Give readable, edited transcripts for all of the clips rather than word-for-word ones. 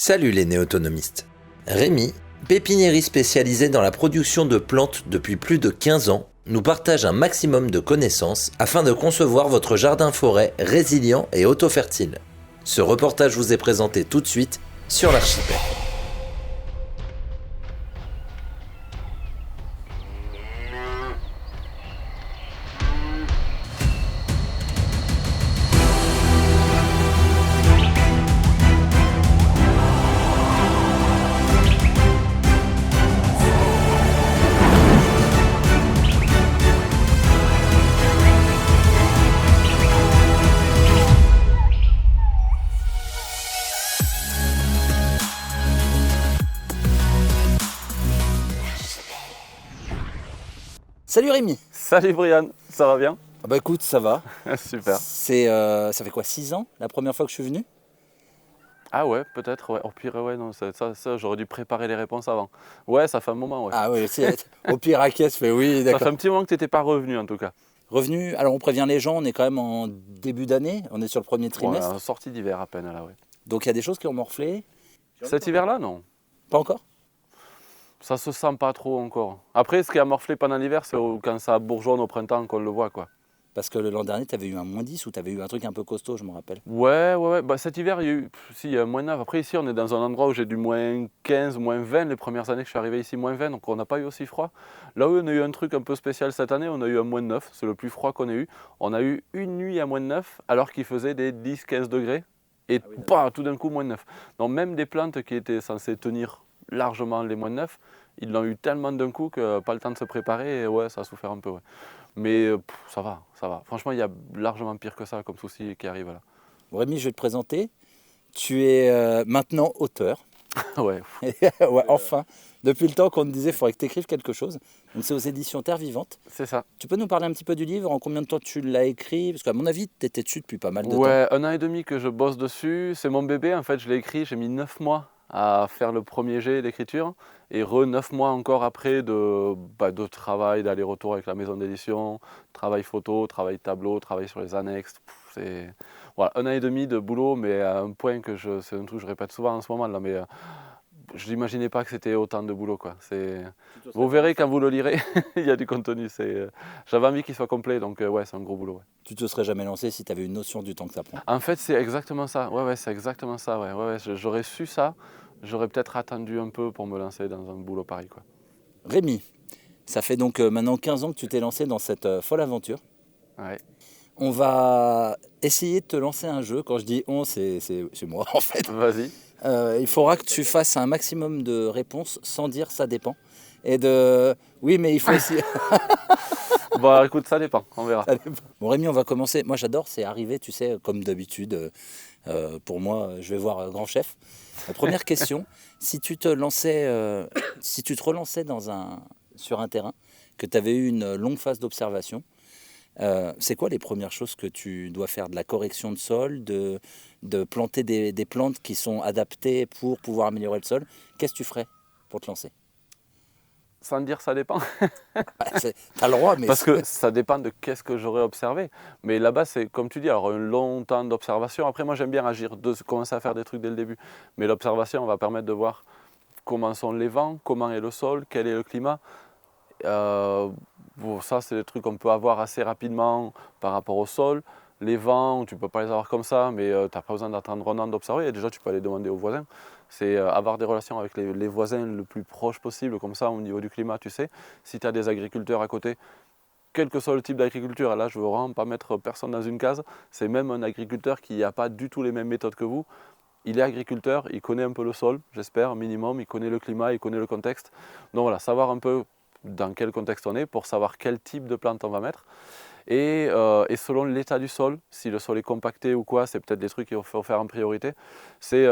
Salut les néo-autonomistes. Rémi, pépiniériste spécialisé dans la production de plantes depuis plus de 15 ans, nous partage un maximum de connaissances afin de concevoir votre jardin-forêt résilient et auto-fertile. Ce reportage vous est présenté tout de suite sur l'archipel. Salut Rémi. Salut Brian, ça va bien? Bah écoute, ça va. Super. Ça fait quoi, 6 ans la première fois que je suis venu? Ah ouais, peut-être, ouais. Au pire, ouais, non, ça j'aurais dû préparer les réponses avant. Ouais, ça fait un moment, ouais. Ah oui, au pire à caisse, fait oui, Ça d'accord. fait un petit moment que tu n'étais pas revenu en tout cas. Revenu, alors on prévient les gens, on est quand même en début d'année, on est sur le premier trimestre. Voilà, sortie d'hiver à peine là, ouais. Donc il y a des choses qui ont morflé. Cet hiver-là, non. Pas encore? Ça se sent pas trop encore. Après, ce qui a morflé pendant l'hiver, c'est quand ça bourgeonne au printemps qu'on le voit, quoi. Parce que l'an dernier, tu avais eu un -10 ou tu avais eu un truc un peu costaud, je me rappelle. Ouais. Bah, cet hiver, il y a eu si, il y a -9. Après, ici, on est dans un endroit où j'ai du -15, -20. Les premières années que je suis arrivé ici, -20, donc on n'a pas eu aussi froid. Là où on a eu un truc un peu spécial cette année, on a eu un -9. C'est le plus froid qu'on ait eu. On a eu une nuit à -9, alors qu'il faisait des 10-15 degrés. Et tout d'un coup, -9. Donc même des plantes qui étaient censées tenir largement les -9, ils l'ont eu tellement d'un coup que pas le temps de se préparer. Et ouais, ça a souffert un peu, ouais. Mais ça va. Franchement, il y a largement pire que ça comme souci qui arrive là. Bon, Rémi, je vais te présenter. Tu es maintenant auteur. Ouais. Ouais, enfin, depuis le temps qu'on te disait qu'il faudrait que tu écrives quelque chose. Donc c'est aux éditions Terre Vivante. C'est ça. Tu peux nous parler un petit peu du livre, en combien de temps tu l'as écrit? Parce qu'à mon avis, tu étais dessus depuis pas mal de temps. Ouais, 1 an et demi que je bosse dessus. C'est mon bébé, en fait, je l'ai écrit. J'ai mis 9 mois à faire le premier jet d'écriture. Et 9 mois encore après de travail, d'aller-retour avec la maison d'édition, travail photo, travail tableau, travail sur les annexes. C'est voilà, 1 an et demi de boulot, mais à un point que c'est un truc que je répète souvent en ce moment là, mais je n'imaginais pas que c'était autant de boulot, quoi. Vous verrez quand vous le lirez, il y a du contenu. J'avais envie qu'il soit complet, donc ouais, c'est un gros boulot. Ouais. Tu te serais jamais lancé si tu avais une notion du temps que ça prend. En fait, c'est exactement ça. Ouais, c'est exactement ça. Ouais. J'aurais su ça, j'aurais peut-être attendu un peu pour me lancer dans un boulot pareil, quoi. Rémi, ça fait donc maintenant 15 ans que tu t'es lancé dans cette folle aventure. Ouais. On va essayer de te lancer un jeu. Quand je dis on, c'est moi en fait. Vas-y. Il faudra que tu fasses un maximum de réponses sans dire ça dépend. Oui, mais il faut aussi. Bon, écoute, ça dépend, on verra. Bon, Rémi, on va commencer. Moi, j'adore, c'est arriver, tu sais, comme d'habitude. Pour moi, je vais voir Grand Chef. La première question, si tu te relançais sur un terrain, que tu avais eu une longue phase d'observation, c'est quoi les premières choses que tu dois faire? De la correction de sol, de planter des plantes qui sont adaptées pour pouvoir améliorer le sol. Qu'est-ce que tu ferais pour te lancer? Sans dire ça dépend. T'as le droit, mais... Parce que ça dépend de qu'est-ce que j'aurais observé. Mais là-bas, c'est comme tu dis, alors un long temps d'observation. Après, moi, j'aime bien agir, commencer à faire des trucs dès le début. Mais l'observation va permettre de voir comment sont les vents, comment est le sol, quel est le climat. Ça, c'est des trucs qu'on peut avoir assez rapidement par rapport au sol. Les vents, tu ne peux pas les avoir comme ça, mais tu n'as pas besoin d'attendre un an d'observer. Et déjà, tu peux aller demander aux voisins. C'est avoir des relations avec les voisins le plus proche possible, comme ça, au niveau du climat, tu sais. Si tu as des agriculteurs à côté, quel que soit le type d'agriculture, là, je ne veux vraiment pas mettre personne dans une case. C'est même un agriculteur qui n'a pas du tout les mêmes méthodes que vous. Il est agriculteur, il connaît un peu le sol, j'espère, minimum. Il connaît le climat, il connaît le contexte. Donc voilà, savoir un peu dans quel contexte on est pour savoir quel type de plante on va mettre. Et selon l'état du sol, si le sol est compacté ou quoi, c'est peut-être des trucs qu'il faut faire en priorité. C'est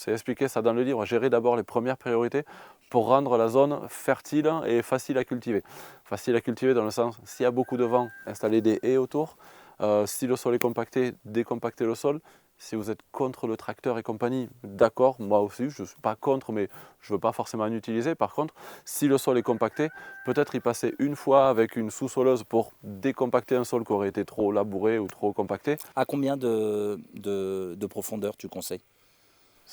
expliqué ça dans le livre, gérer d'abord les premières priorités pour rendre la zone fertile et facile à cultiver. Facile à cultiver dans le sens, s'il y a beaucoup de vent, installer des haies autour. Si le sol est compacté, décompacter le sol. Si vous êtes contre le tracteur et compagnie, d'accord, moi aussi, je ne suis pas contre, mais je ne veux pas forcément en utiliser. Par contre, si le sol est compacté, peut-être y passer une fois avec une sous-soleuse pour décompacter un sol qui aurait été trop labouré ou trop compacté. À combien de profondeur tu conseilles?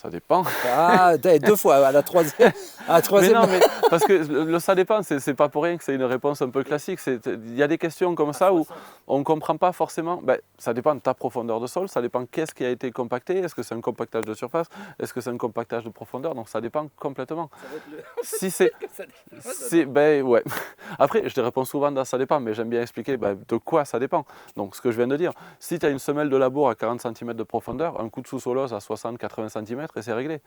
Ça dépend. Ah, deux fois, à la troisième. Mais non, mais parce que ça dépend, c'est pas pour rien que c'est une réponse un peu classique. Il y a des questions comme ça où on ne comprend pas forcément. Ben, ça dépend de ta profondeur de sol, ça dépend qu'est-ce qui a été compacté. Est-ce que c'est un compactage de surface? Est-ce que c'est un compactage de profondeur? Donc ça dépend complètement. Ça va être le... Si c'est. Ben ouais. Après, je te réponds souvent dans ça dépend, mais j'aime bien expliquer de quoi ça dépend. Donc ce que je viens de dire, si tu as une semelle de labour à 40 cm de profondeur, un coup de sous-solose à 60-80 cm et c'est réglé.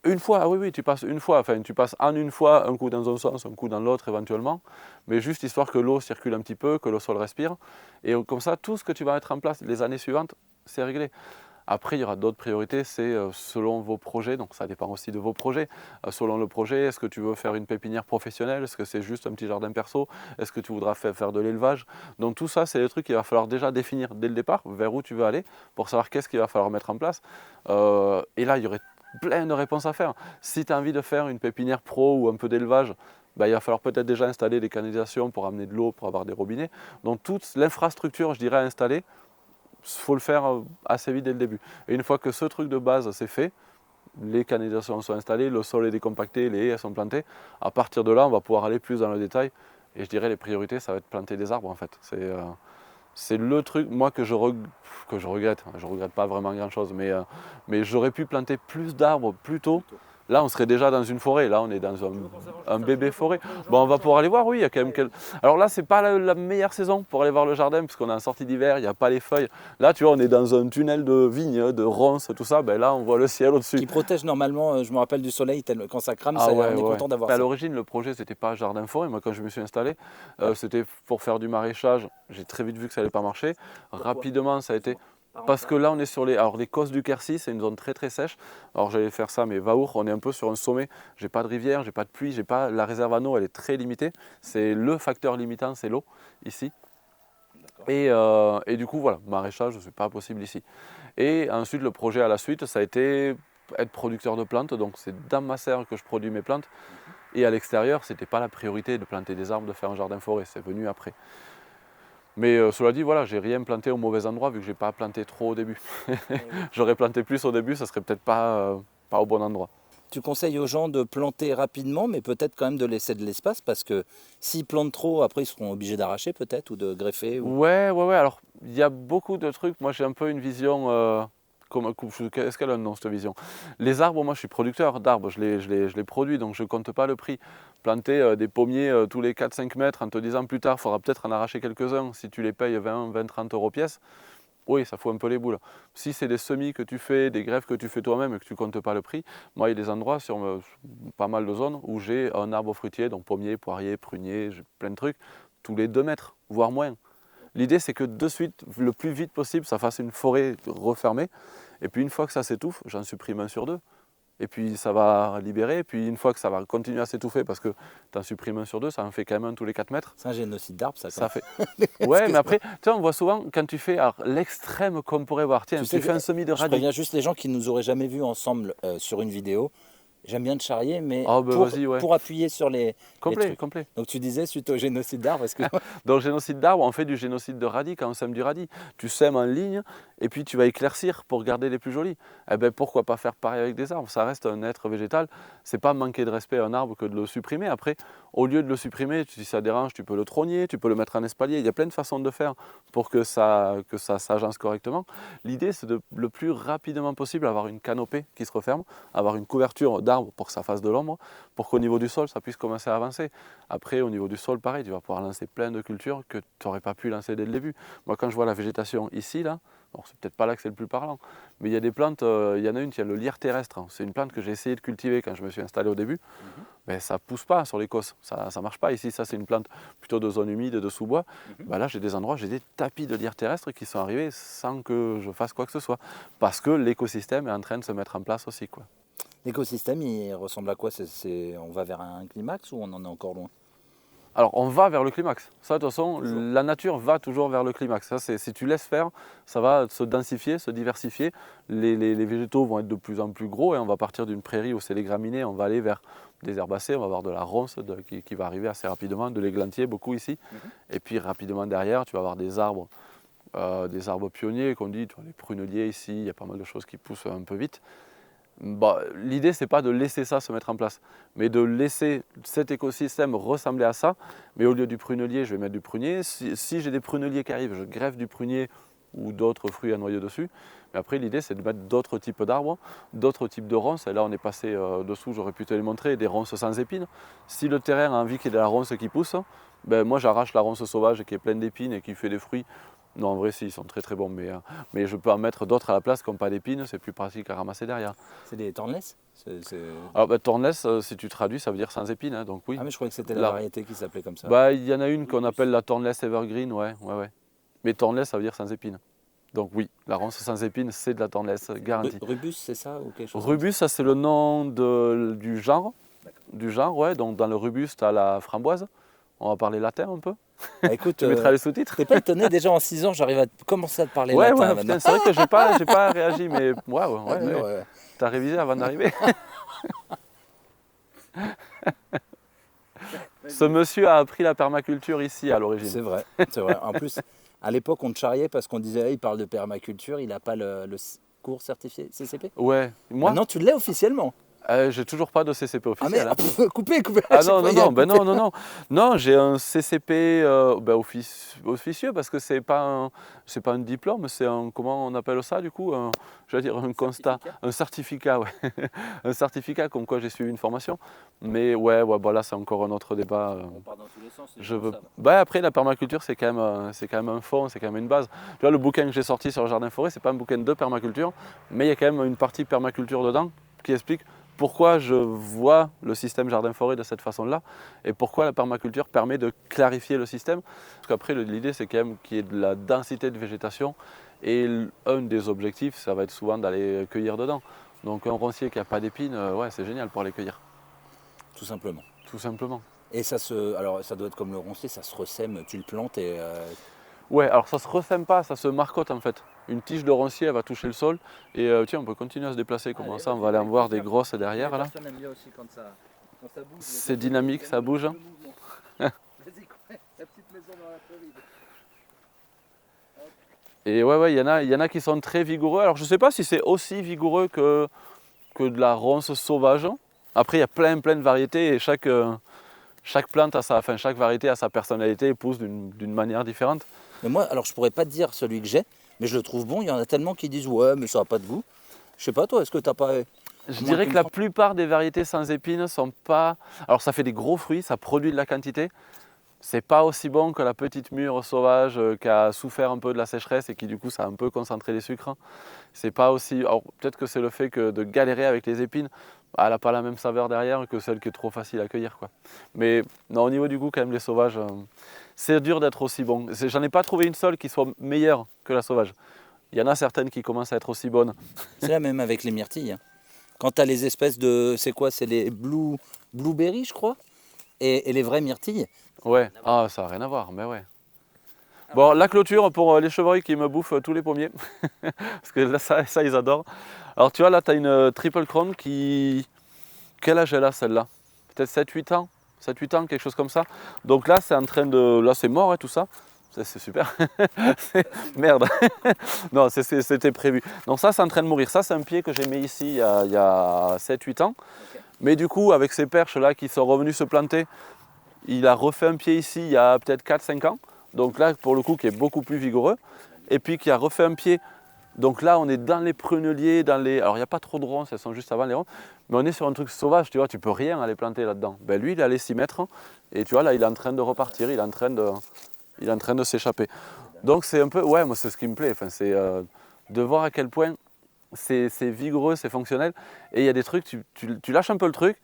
Une fois, ah oui, tu passes une fois, enfin tu passes en une fois, un coup dans un sens, un coup dans l'autre éventuellement, mais juste histoire que l'eau circule un petit peu, que le sol respire, et comme ça, tout ce que tu vas mettre en place les années suivantes, c'est réglé. Après, il y aura d'autres priorités, c'est selon vos projets, donc ça dépend aussi de vos projets. Selon le projet, est-ce que tu veux faire une pépinière professionnelle? Est-ce que c'est juste un petit jardin perso? Est-ce que tu voudras faire de l'élevage? Donc tout ça, c'est des trucs qu'il va falloir déjà définir dès le départ, vers où tu veux aller, pour savoir qu'est-ce qu'il va falloir mettre en place. Et là, il y aurait plein de réponses à faire. Si tu as envie de faire une pépinière pro ou un peu d'élevage, il va falloir peut-être déjà installer des canalisations pour amener de l'eau, pour avoir des robinets. Donc toute l'infrastructure, je dirais, à installer, il faut le faire assez vite dès le début. Et une fois que ce truc de base c'est fait, les canalisations sont installées, le sol est décompacté, les haies sont plantées, à partir de là, on va pouvoir aller plus dans le détail. Et je dirais les priorités, ça va être planter des arbres en fait. C'est le truc, moi, que je regrette. Je ne regrette pas vraiment grand-chose, mais j'aurais pu planter plus d'arbres plus tôt. Là, on serait déjà dans une forêt. Là, on est dans un bébé forêt. Bon, on va pouvoir aller voir, oui, il y a quand même quelques... Alors là, ce n'est pas la meilleure saison pour aller voir le jardin, puisqu'on est en sortie d'hiver, il n'y a pas les feuilles. Là, tu vois, on est dans un tunnel de vignes, de ronces, tout ça. Ben là, on voit le ciel au-dessus. Qui protège normalement, je me rappelle du soleil, quand ça crame, Ah ouais, on est content d'avoir à ça. l'origine, le projet, c'était pas jardin-forêt. Moi, quand je me suis installé, c'était pour faire du maraîchage. J'ai très vite vu que ça n'allait pas marcher. Rapidement, ça a été... Parce que là, on est sur les Causses du Quercy, c'est une zone très très sèche. Alors j'allais faire ça, mais Vaour, on est un peu sur un sommet. J'ai pas de rivière, j'ai pas de pluie, la réserve en eau, elle est très limitée. C'est le facteur limitant, c'est l'eau ici. Et du coup, voilà, maraîchage, c'est pas possible ici. Et ensuite, le projet à la suite, ça a été être producteur de plantes. Donc c'est dans ma serre que je produis mes plantes. Et à l'extérieur, c'était pas la priorité de planter des arbres, de faire un jardin forêt. C'est venu après. Mais cela dit, voilà, j'ai rien planté au mauvais endroit vu que j'ai pas planté trop au début. J'aurais planté plus au début, ça serait peut-être pas au bon endroit. Tu conseilles aux gens de planter rapidement, mais peut-être quand même de laisser de l'espace, parce que s'ils plantent trop, après ils seront obligés d'arracher peut-être, ou de greffer. Ouais, alors il y a beaucoup de trucs. Moi j'ai un peu une vision... Est-ce qu'elle a un nom cette vision? Les arbres, moi je suis producteur d'arbres, je les produis, donc je ne compte pas le prix. Planter des pommiers tous les 4-5 mètres en te disant plus tard, il faudra peut-être en arracher quelques-uns si tu les payes 20-30 euros pièce, oui, ça fout un peu les boules. Si c'est des semis que tu fais, des greffes que tu fais toi-même et que tu ne comptes pas le prix, moi il y a des endroits sur pas mal de zones où j'ai un arbre fruitier, donc pommier, poirier, prunier, plein de trucs, tous les 2 mètres, voire moins. L'idée, c'est que de suite, le plus vite possible, ça fasse une forêt refermée. Et puis une fois que ça s'étouffe, j'en supprime un sur 2. Et puis ça va libérer. Et puis une fois que ça va continuer à s'étouffer, parce que tu en supprimes un sur 2, ça en fait quand même un tous les 4 mètres. C'est un génocide d'arbres, ça. Ça fait... Ouais, mais après, tu sais, on voit souvent, quand tu fais l'extrême qu'on pourrait voir, tiens, tu fais un semis de radis. Je préviens juste les gens qui ne nous auraient jamais vus ensemble sur une vidéo. J'aime bien te charrier, mais pour appuyer sur les trucs. Complet. Donc tu disais, suite au génocide d'arbres, excuse-moi. Dans le génocide d'arbres, on fait du génocide de radis quand on sème du radis. Tu sèmes en ligne et puis tu vas éclaircir pour garder les plus jolis. Eh bien, pourquoi pas faire pareil avec des arbres? Ça reste un être végétal. C'est pas manquer de respect à un arbre que de le supprimer. Après, au lieu de le supprimer, si ça dérange, tu peux le trogner, tu peux le mettre en espalier. Il y a plein de façons de le faire pour que ça s'agence correctement. L'idée, c'est de le plus rapidement possible avoir une canopée qui se referme, avoir une couverture d'arbres pour que ça fasse de l'ombre, pour qu'au niveau du sol, ça puisse commencer à avancer. Après, au niveau du sol, pareil, tu vas pouvoir lancer plein de cultures que tu n'aurais pas pu lancer dès le début. Moi, quand je vois la végétation ici, là, bon, c'est peut-être pas là que c'est le plus parlant, mais il y a des plantes, il y en a une, il y a le lierre terrestre. C'est une plante que j'ai essayé de cultiver quand je me suis installé au début. Mais ça ne pousse pas sur les cosses, ça ne marche pas. Ici, ça c'est une plante plutôt de zone humide, de sous-bois. Là, j'ai des endroits, j'ai des tapis de lierre terrestre qui sont arrivés sans que je fasse quoi que ce soit. Parce que l'écosystème est en train de se mettre en place aussi, quoi. L'écosystème, il ressemble à quoi? On va vers un climax ou on en est encore loin? Alors, on va vers le climax. Ça, de toute façon, la nature va toujours vers le climax. Ça, si tu laisses faire, ça va se densifier, se diversifier. Les végétaux vont être de plus en plus gros et on va partir d'une prairie où c'est les graminées, on va aller vers des herbacées, on va avoir de la ronce qui va arriver assez rapidement, de l'églantier beaucoup ici. Et puis rapidement derrière, tu vas avoir des arbres pionniers qu'on dit, tu vois, les pruneliers ici, il y a pas mal de choses qui poussent un peu vite. Bah, l'idée, c'est pas de laisser ça se mettre en place, mais de laisser cet écosystème ressembler à ça. Mais au lieu du prunelier, je vais mettre du prunier. Si j'ai des pruneliers qui arrivent, je greffe du prunier ou d'autres fruits à noyau dessus. Mais après, l'idée, c'est de mettre d'autres types d'arbres, d'autres types de ronces. Et là, on est passé dessous, j'aurais pu te les montrer, des ronces sans épines. Si le terrain a envie qu'il y ait de la ronce qui pousse, ben, moi, j'arrache la ronce sauvage qui est pleine d'épines et qui fait des fruits. Non, en vrai, si, ils sont très très bons, mais je peux en mettre d'autres à la place, comme pas d'épines, c'est plus pratique à ramasser derrière. C'est des thornless? Alors, ben, thornless, si tu traduis, ça veut dire sans épines, hein, donc oui. Ah, mais je croyais que c'était la Là. variété qui s'appelait comme ça. Bah, il y en a une qu'on appelle la thornless evergreen, ouais. Mais thornless, ça veut dire sans épines. Donc oui, la ronce sans épines, c'est de la thornless, garantie. Rubus, c'est ça ou quelque chose? Rubus, ça c'est le nom du genre. Du genre, ouais. Donc dans le rubus, tu as la framboise. On va parler latin un peu. Bah, écoute, Tu mettras les sous-titres. t'es pas étonné, déjà en 6 ans, j'arrive à commencer à te parler Ouais, latin ouais, maintenant. putain, c'est vrai que j'ai pas réagi, mais waouh, Ah, dur, ouais. ouais. T'as révisé avant d'arriver. Ce monsieur a appris la permaculture ici à l'origine. C'est vrai, c'est vrai. En plus, à l'époque, on te charriait parce qu'on disait, il parle de permaculture, il n'a pas le cours certifié CCP. Ouais, moi, Maintenant, tu l'as officiellement. j'ai toujours pas de CCP Ah officiel. mais Hein. coupé. Ah non, non, j'ai un CCP officieux parce que c'est pas un diplôme, c'est un, comment on appelle ça du coup, je veux dire un constat, un certificat, ouais. Un certificat comme quoi j'ai suivi une formation. Mais ouais, bah là c'est encore un autre débat. On part dans tous les sens. Je veux... Bah, après la permaculture c'est quand même un fond, c'est quand même une base. Tu vois le bouquin que j'ai sorti sur le jardin forêt, c'est pas un bouquin de permaculture, mais il y a quand même une partie permaculture dedans qui explique pourquoi je vois le système jardin-forêt de cette façon-là et pourquoi la permaculture permet de clarifier le système. Parce qu'après, l'idée, c'est quand même qu'il y ait de la densité de végétation et un des objectifs, ça va être souvent d'aller cueillir dedans. Donc un roncier qui n'a pas d'épines, ouais, c'est génial pour aller cueillir. Tout simplement. Tout simplement. Et alors ça doit être comme le roncier, ça se ressème, tu le plantes et... Ouais, alors ça se ressème pas, ça se marcotte en fait. Une tige de roncier, elle va toucher le sol et tiens, on peut continuer à se déplacer comme ça, on va aller en voir des grosses derrière là. C'est dynamique, ça bouge. Et ouais, il y en a qui sont très vigoureux. Alors je sais pas si c'est aussi vigoureux que de la ronce sauvage. Après, il y a plein de variétés et chaque plante chaque variété a sa personnalité et pousse d'une manière différente. Mais moi, alors je pourrais pas te dire celui que j'ai, mais je le trouve bon. Il y en a tellement qui disent ouais, mais ça n'a pas de goût. Je sais pas toi, est-ce que t'as pas... Je dirais que la plupart des variétés sans épines sont pas... Alors ça fait des gros fruits, ça produit de la quantité. C'est pas aussi bon que la petite mûre sauvage qui a souffert un peu de la sécheresse et qui du coup ça a un peu concentré les sucres. C'est pas aussi... Alors peut-être que c'est le fait que de galérer avec les épines, elle n'a pas la même saveur derrière que celle qui est trop facile à cueillir, quoi. Mais non, au niveau du goût quand même les sauvages, c'est dur d'être aussi bon. J'en ai pas trouvé une seule qui soit meilleure que la sauvage. Il y en a certaines qui commencent à être aussi bonnes. C'est la même avec les myrtilles. Hein. Quand tu as les espèces de... C'est quoi? C'est les blueberries, je crois, et les vraies myrtilles. Ouais, ah ça n'a rien à voir, mais ouais. Bon, la clôture pour les chevreuils qui me bouffent tous les pommiers. Parce que là, ça, ils adorent. Alors tu vois, là, tu as une triple crown qui... Quel âge elle a celle-là? Peut-être 7-8 ans 7-8 ans, quelque chose comme ça. Donc là, c'est en train de... Là, c'est mort, hein, tout ça. C'est super. Merde. Non, c'était prévu. Donc ça, c'est en train de mourir. Ça, c'est un pied que j'ai mis ici il y a 7-8 ans. Okay. Mais du coup, avec ces perches-là qui sont revenus se planter, il a refait un pied ici il y a peut-être 4-5 ans. Donc là, pour le coup, qui est beaucoup plus vigoureux. Et puis qui a refait un pied. Donc là, on est dans les pruneliers, dans les... Alors, il n'y a pas trop de ronces, elles sont juste avant les ronces. Mais on est sur un truc sauvage, tu vois, tu peux rien aller planter là-dedans. Ben lui, il est allé s'y mettre. Et tu vois, là, il est en train de repartir, il est en train de s'échapper. Donc c'est un peu... Ouais, moi, c'est ce qui me plaît. Enfin, c'est de voir à quel point c'est vigoureux, c'est fonctionnel. Et il y a des trucs, tu lâches un peu le truc,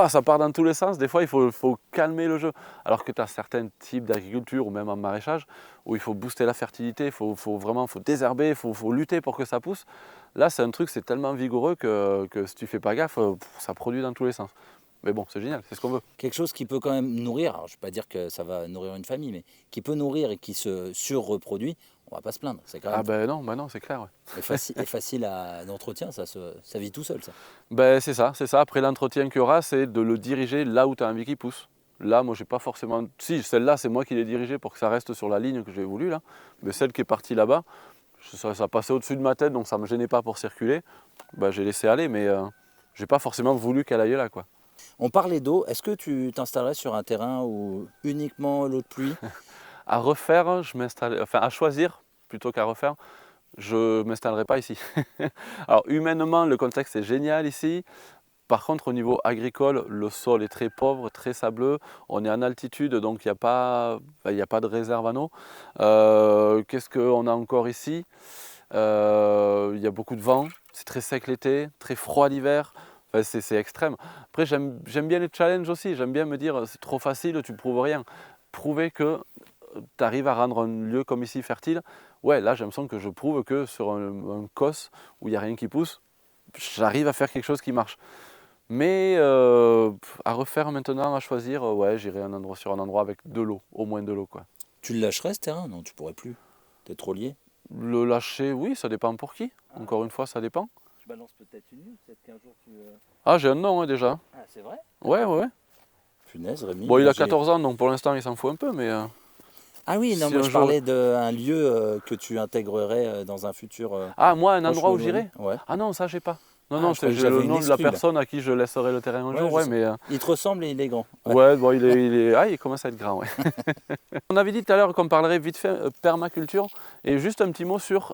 ça part dans tous les sens. Des fois, il faut calmer le jeu. Alors que tu as certains types d'agriculture ou même en maraîchage où il faut booster la fertilité, il faut désherber, il faut lutter pour que ça pousse. Là, c'est un truc, c'est tellement vigoureux que si tu fais pas gaffe, ça produit dans tous les sens. Mais bon, c'est génial, c'est ce qu'on veut. Quelque chose qui peut quand même nourrir, alors je ne vais pas dire que ça va nourrir une famille, mais qui peut nourrir et qui se surreproduit, on ne va pas se plaindre. C'est quand même... Ah ben non, c'est clair. Ouais. Et facile à l'entretien, ça vit tout seul, ça. Ben c'est ça. Après, l'entretien qu'il y aura, c'est de le diriger là où tu as envie qu'il pousse. Là, moi, j'ai pas forcément... Si, celle-là, c'est moi qui l'ai dirigée pour que ça reste sur la ligne que j'ai voulu, là. Mais celle qui est partie là-bas, ça passait au-dessus de ma tête, donc ça ne me gênait pas pour circuler. bah, j'ai laissé aller, mais je n'ai pas forcément voulu qu'elle aille là, quoi. On parlait d'eau, est-ce que tu t'installerais sur un terrain où uniquement l'eau de pluie? À refaire, enfin à choisir plutôt qu'à refaire, je ne m'installerai pas ici. Alors humainement, le contexte est génial ici. Par contre, au niveau agricole, le sol est très pauvre, très sableux. On est en altitude, donc il n'y a pas de réserve en eau. Qu'est-ce qu'on a encore ici? Il y a beaucoup de vent, c'est très sec l'été, très froid l'hiver. Enfin, c'est extrême. Après, j'aime bien les challenges aussi. J'aime bien me dire, c'est trop facile, tu ne prouves rien. Prouver que tu arrives à rendre un lieu comme ici fertile, ouais, là j'ai l'impression que je prouve que sur un cos où il n'y a rien qui pousse, j'arrive à faire quelque chose qui marche. Mais à refaire maintenant, à choisir, ouais, j'irai sur un endroit avec de l'eau, au moins de l'eau, quoi. Tu le lâcherais ce terrain? Non, tu pourrais plus. T'es trop lié. Le lâcher, oui, ça dépend pour qui. Encore une fois, ça dépend. Je balance peut-être une nuit, peut-être qu'un jour tu... Ah, j'ai un nom hein, déjà. Ah, c'est vrai? Ouais, ouais, ouais. Punaise, Rémi. Bon, il moi, a 14 ans, donc pour l'instant, il s'en fout un peu, mais Ah oui, non, si moi un je jour- parlais d'un lieu que tu intégrerais dans un futur Ah, moi, un proche endroit ou où j'irai? éloigné. Ouais. Ah non, ça, j'ai pas. Non, Ah, non, je croyais que j'ai le j'avais une nom de la exclue, là. personne à qui je laisserai le terrain un Ouais, jour, je ouais, sais. mais... Il te ressemble et il est grand. Ouais. Ouais, bon, il commence à être grand, ouais. On avait dit tout à l'heure qu'on parlerait vite fait permaculture, et juste un petit mot sur...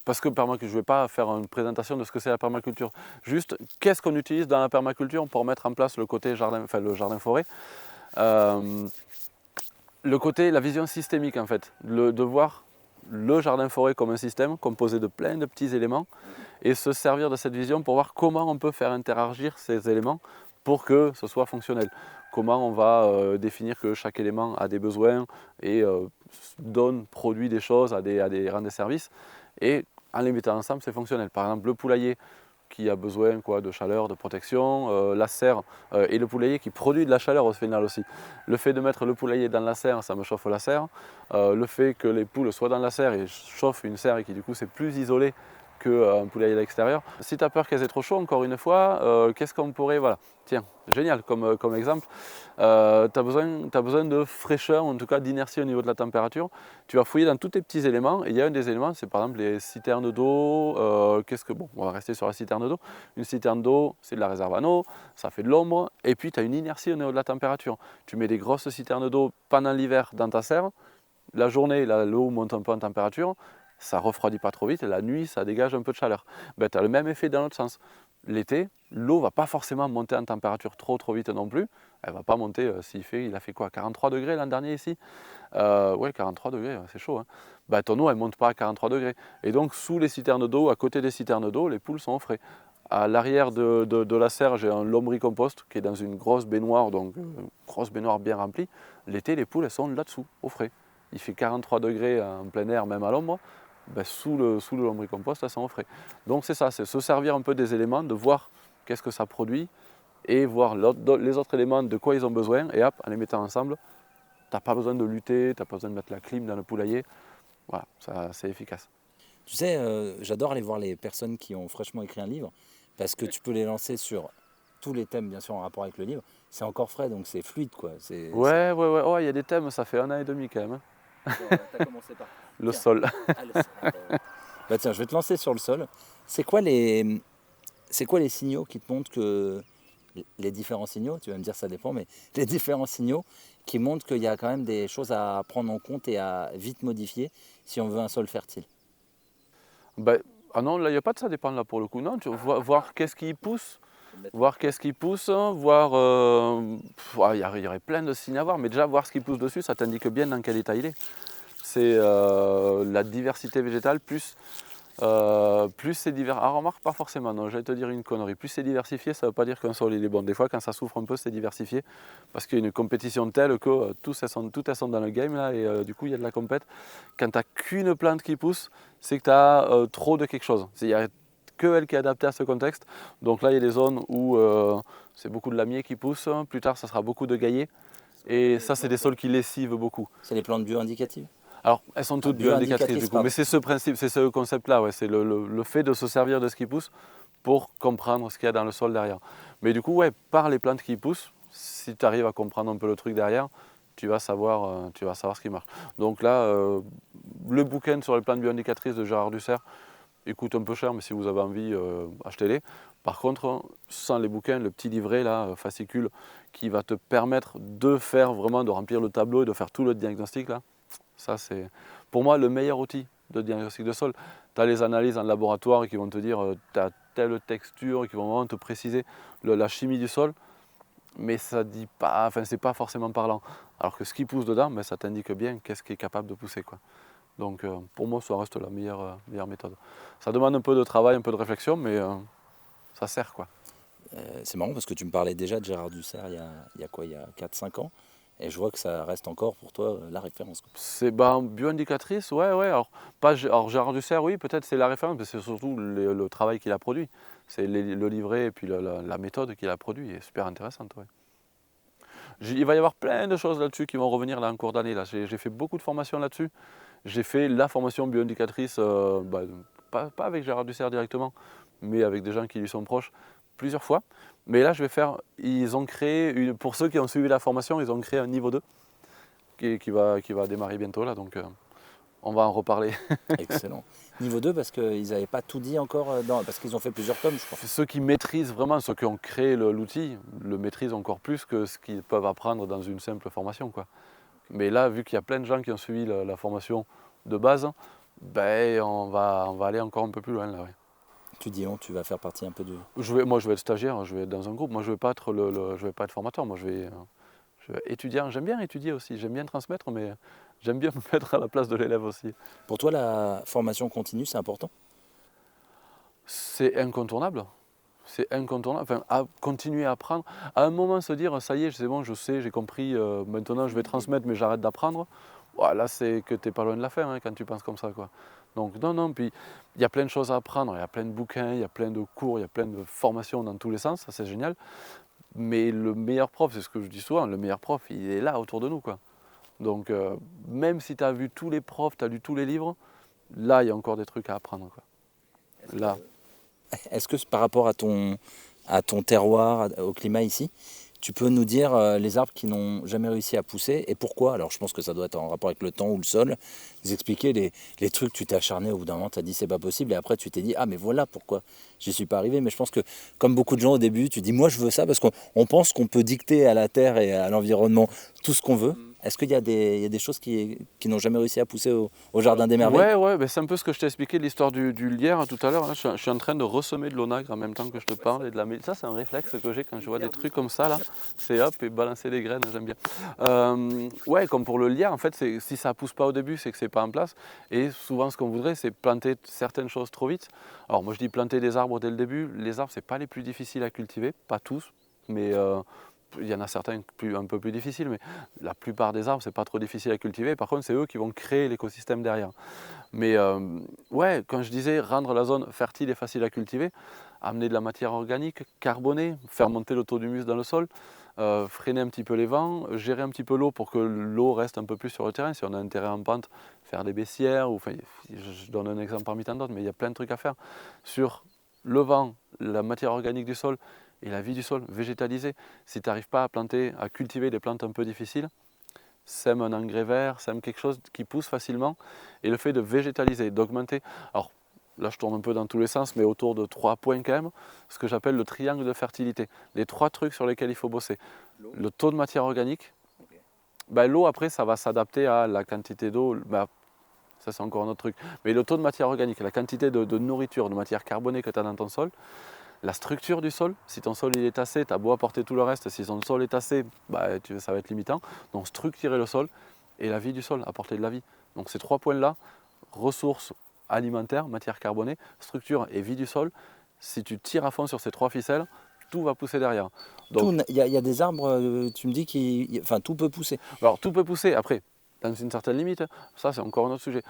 parce que permaculture, je ne vais pas faire une présentation de ce que c'est la permaculture. Juste, qu'est-ce qu'on utilise dans la permaculture pour mettre en place le côté jardin, enfin le jardin-forêt. Le côté, la vision systémique en fait, de voir le jardin-forêt comme un système composé de plein de petits éléments et se servir de cette vision pour voir comment on peut faire interagir ces éléments pour que ce soit fonctionnel. Comment on va définir que chaque élément a des besoins et produit des choses, rend des services. Et en les mettant ensemble, c'est fonctionnel. Par exemple, le poulailler qui a besoin de chaleur, de protection, la serre et le poulailler qui produit de la chaleur au final aussi. Le fait de mettre le poulailler dans la serre, ça me chauffe la serre. Le fait que les poules soient dans la serre et chauffent une serre et qui du coup c'est plus isolé qu'un poulailler à l'extérieur. Si tu as peur qu'elles aient trop chaud, encore une fois, qu'est-ce qu'on pourrait... Voilà, tiens, génial comme exemple. Tu as besoin de fraîcheur, en tout cas d'inertie au niveau de la température. Tu vas fouiller dans tous tes petits éléments, et il y a un des éléments, c'est par exemple les citernes d'eau. Bon, on va rester sur la citerne d'eau. Une citerne d'eau, c'est de la réserve en eau, ça fait de l'ombre, et puis tu as une inertie au niveau de la température. Tu mets des grosses citernes d'eau pendant l'hiver dans ta serre, la journée, l'eau monte un peu en température, ça refroidit pas trop vite, et la nuit, ça dégage un peu de chaleur. Ben, tu as le même effet dans l'autre sens. L'été, l'eau ne va pas forcément monter en température trop vite non plus. Elle ne va pas monter, il a fait quoi, 43 degrés l'an dernier ici? Ouais, 43 degrés, c'est chaud. Hein. Ben, ton eau, elle ne monte pas à 43 degrés. Et donc, sous les citernes d'eau, à côté des citernes d'eau, les poules sont au frais. À l'arrière de la serre, j'ai un lombricompost qui est dans une grosse baignoire, donc une grosse baignoire bien remplie. L'été, les poules, elles sont là-dessous, au frais. Il fait 43 degrés en plein air, même à l'ombre. Ben, sous le lombricompost, elles sont au frais. Donc c'est ça, c'est se servir un peu des éléments, de voir qu'est-ce que ça produit et voir les autres éléments de quoi ils ont besoin et hop, en les mettant ensemble, tu n'as pas besoin de lutter, tu n'as pas besoin de mettre la clim dans le poulailler. Voilà, ça c'est efficace. Tu sais, j'adore aller voir les personnes qui ont fraîchement écrit un livre parce que tu peux les lancer sur tous les thèmes, bien sûr, en rapport avec le livre. C'est encore frais, donc c'est fluide, quoi. Ouais, oh, il y a des thèmes, ça fait 1 an et demi quand même. Hein. T'as commencé par... Le sol. Ah, le sol. Bah tiens, je vais te lancer sur le sol. C'est quoi les signaux qui te montrent que... Les différents signaux, tu vas me dire ça dépend, mais les différents signaux qui montrent qu'il y a quand même des choses à prendre en compte et à vite modifier si on veut un sol fertile. Ben, ah non, là il n'y a pas de ça dépend là pour le coup. Non, tu vois, voir qu'est-ce qui pousse, voir il y aurait plein de signes à voir, mais déjà voir ce qui pousse dessus, ça t'indique bien dans quel état il est. C'est la diversité végétale plus c'est divers. Ah, remarque, pas forcément, non, j'allais te dire une connerie. Plus c'est diversifié, ça ne veut pas dire qu'un sol il est bon. Des fois, quand ça souffre un peu, c'est diversifié parce qu'il y a une compétition telle que toutes elles sont dans le game là, et du coup, il y a de la compète. Quand tu n'as qu'une plante qui pousse, c'est que tu as trop de quelque chose. Il n'y a que elle qui est adaptée à ce contexte. Donc là, il y a des zones où c'est beaucoup de lamier qui pousse. Plus tard, ça sera beaucoup de gaillet. Et ça, c'est des sols qui lessivent beaucoup. C'est les plantes bio-indicatives? Alors, elles sont toutes bio-indicatrices du coup, mais c'est ce principe, c'est ce concept-là, ouais, c'est le fait de se servir de ce qui pousse pour comprendre ce qu'il y a dans le sol derrière. Mais du coup, ouais, par les plantes qui poussent, si tu arrives à comprendre un peu le truc derrière, tu vas savoir ce qui marche. Donc là, le bouquin sur les plantes bio-indicatrices de Gérard Dussert, Ils coûtent un peu cher, mais si vous avez envie, achetez-les. Par contre, sans les bouquins, le petit livret, là, fascicule, qui va te permettre de faire vraiment, de remplir le tableau et de faire tout le diagnostic, là, ça c'est pour moi le meilleur outil de diagnostic de sol. Tu as les analyses en laboratoire qui vont te dire tu as telle texture, qui vont vraiment te préciser la chimie du sol, mais ça dit pas, enfin c'est pas forcément parlant. Alors que ce qui pousse dedans, ben, ça t'indique bien qu'est-ce qui est capable de pousser, quoi. Donc pour moi ça reste la meilleure méthode. Ça demande un peu de travail, un peu de réflexion, mais ça sert, quoi. C'est marrant parce que tu me parlais déjà de Gérard Dussert il y a quoi, il y a 4-5 ans, et je vois que ça reste encore pour toi la référence, quoi. C'est bioindicatrice, ouais. Alors, alors Gérard Dussert, oui, peut-être c'est la référence, mais c'est surtout le travail qu'il a produit. C'est le livret et puis la méthode qu'il a produit est super intéressante. Ouais. Il va y avoir plein de choses là-dessus qui vont revenir là en cours d'année. J'ai fait beaucoup de formations là-dessus. J'ai fait la formation bioindicatrice, pas avec Gérard Dussert directement, mais avec des gens qui lui sont proches, plusieurs fois. Mais là, ils ont créé, pour ceux qui ont suivi la formation, ils ont créé un niveau 2 qui va démarrer bientôt là, donc on va en reparler. Excellent. Niveau 2 parce qu'ils n'avaient pas tout dit encore, parce qu'ils ont fait plusieurs tomes, je crois. Ceux qui maîtrisent vraiment, ceux qui ont créé l'outil, le maîtrisent encore plus que ce qu'ils peuvent apprendre dans une simple formation, quoi. Mais là, vu qu'il y a plein de gens qui ont suivi la formation de base, ben, on va aller encore un peu plus loin là. Ouais. Tu dis tu vas faire partie un peu de... Moi je vais être stagiaire, je vais être dans un groupe, moi je ne vais pas être je vais pas être formateur, moi je vais étudier. J'aime bien étudier aussi, j'aime bien transmettre, mais j'aime bien me mettre à la place de l'élève aussi. Pour toi, la formation continue, c'est important? C'est incontournable. C'est incontournable. Enfin, continuer à apprendre. À un moment, se dire, ça y est, c'est bon, je sais, j'ai compris, maintenant je vais transmettre, mais j'arrête d'apprendre. Là, c'est que tu n'es pas loin de la fin, hein, quand tu penses comme ça, quoi. Donc, non, puis il y a plein de choses à apprendre, il y a plein de bouquins, il y a plein de cours, il y a plein de formations dans tous les sens, ça c'est génial. Mais le meilleur prof, c'est ce que je dis souvent, le meilleur prof, il est là autour de nous, quoi. Donc, même si tu as vu tous les profs, tu as lu tous les livres, là, il y a encore des trucs à apprendre, quoi. Là. Est-ce que par rapport à ton terroir, au climat ici, tu peux nous dire les arbres qui n'ont jamais réussi à pousser et pourquoi? Alors je pense que ça doit être en rapport avec le temps ou le sol. Nous expliquer les trucs que tu t'es acharné au bout d'un moment, tu as dit c'est pas possible et après tu t'es dit ah mais voilà pourquoi j'y suis pas arrivé. Mais je pense que comme beaucoup de gens au début, tu dis moi je veux ça parce qu'on pense qu'on peut dicter à la terre et à l'environnement tout ce qu'on veut. Est-ce qu'il y a des choses qui n'ont jamais réussi à pousser au Jardin des Merveilles? Ouais, ben c'est un peu ce que je t'ai expliqué de l'histoire du lierre tout à l'heure. Je suis en train de ressemer de l'onagre en même temps que je te parle. Ça, c'est un réflexe que j'ai quand je vois des trucs comme ça. Là. C'est hop, et balancer des graines, j'aime bien. Ouais, comme pour le lierre, en fait, si ça ne pousse pas au début, c'est que c'est pas en place. Et souvent, ce qu'on voudrait, c'est planter certaines choses trop vite. Alors, moi, je dis planter des arbres dès le début. Les arbres, c'est pas les plus difficiles à cultiver, pas tous, mais... il y en a certains un peu plus difficiles, mais la plupart des arbres, c'est pas trop difficile à cultiver. Par contre, c'est eux qui vont créer l'écosystème derrière. Mais ouais, quand je disais rendre la zone fertile et facile à cultiver, amener de la matière organique, carbonée, faire monter le taux d'humus dans le sol, freiner un petit peu les vents, gérer un petit peu l'eau pour que l'eau reste un peu plus sur le terrain. Si on a un terrain en pente, faire des baissières, ou, enfin, je donne un exemple parmi tant d'autres, mais il y a plein de trucs à faire sur le vent, la matière organique du sol, et la vie du sol, végétaliser. Si tu n'arrives pas à cultiver des plantes un peu difficiles, sème un engrais vert, sème quelque chose qui pousse facilement. Et le fait de végétaliser, d'augmenter, alors là je tourne un peu dans tous les sens, mais autour de 3 points quand même, ce que j'appelle le triangle de fertilité. Les 3 trucs sur lesquels il faut bosser. Le taux de matière organique. Okay. L'eau après ça va s'adapter à la quantité d'eau. Ça c'est encore un autre truc. Mais le taux de matière organique, la quantité de nourriture, de matière carbonée que tu as dans ton sol, la structure du sol, si ton sol il est tassé, tu as beau apporter tout le reste, si ton sol est tassé, ça va être limitant. Donc structurer le sol et la vie du sol, apporter de la vie. Donc ces 3 points-là, ressources alimentaires, matière carbonée, structure et vie du sol, si tu tires à fond sur ces 3 ficelles, tout va pousser derrière. Il y a des arbres, tu me dis, tout peut pousser. Alors tout peut pousser, après, dans une certaine limite, ça c'est encore un autre sujet.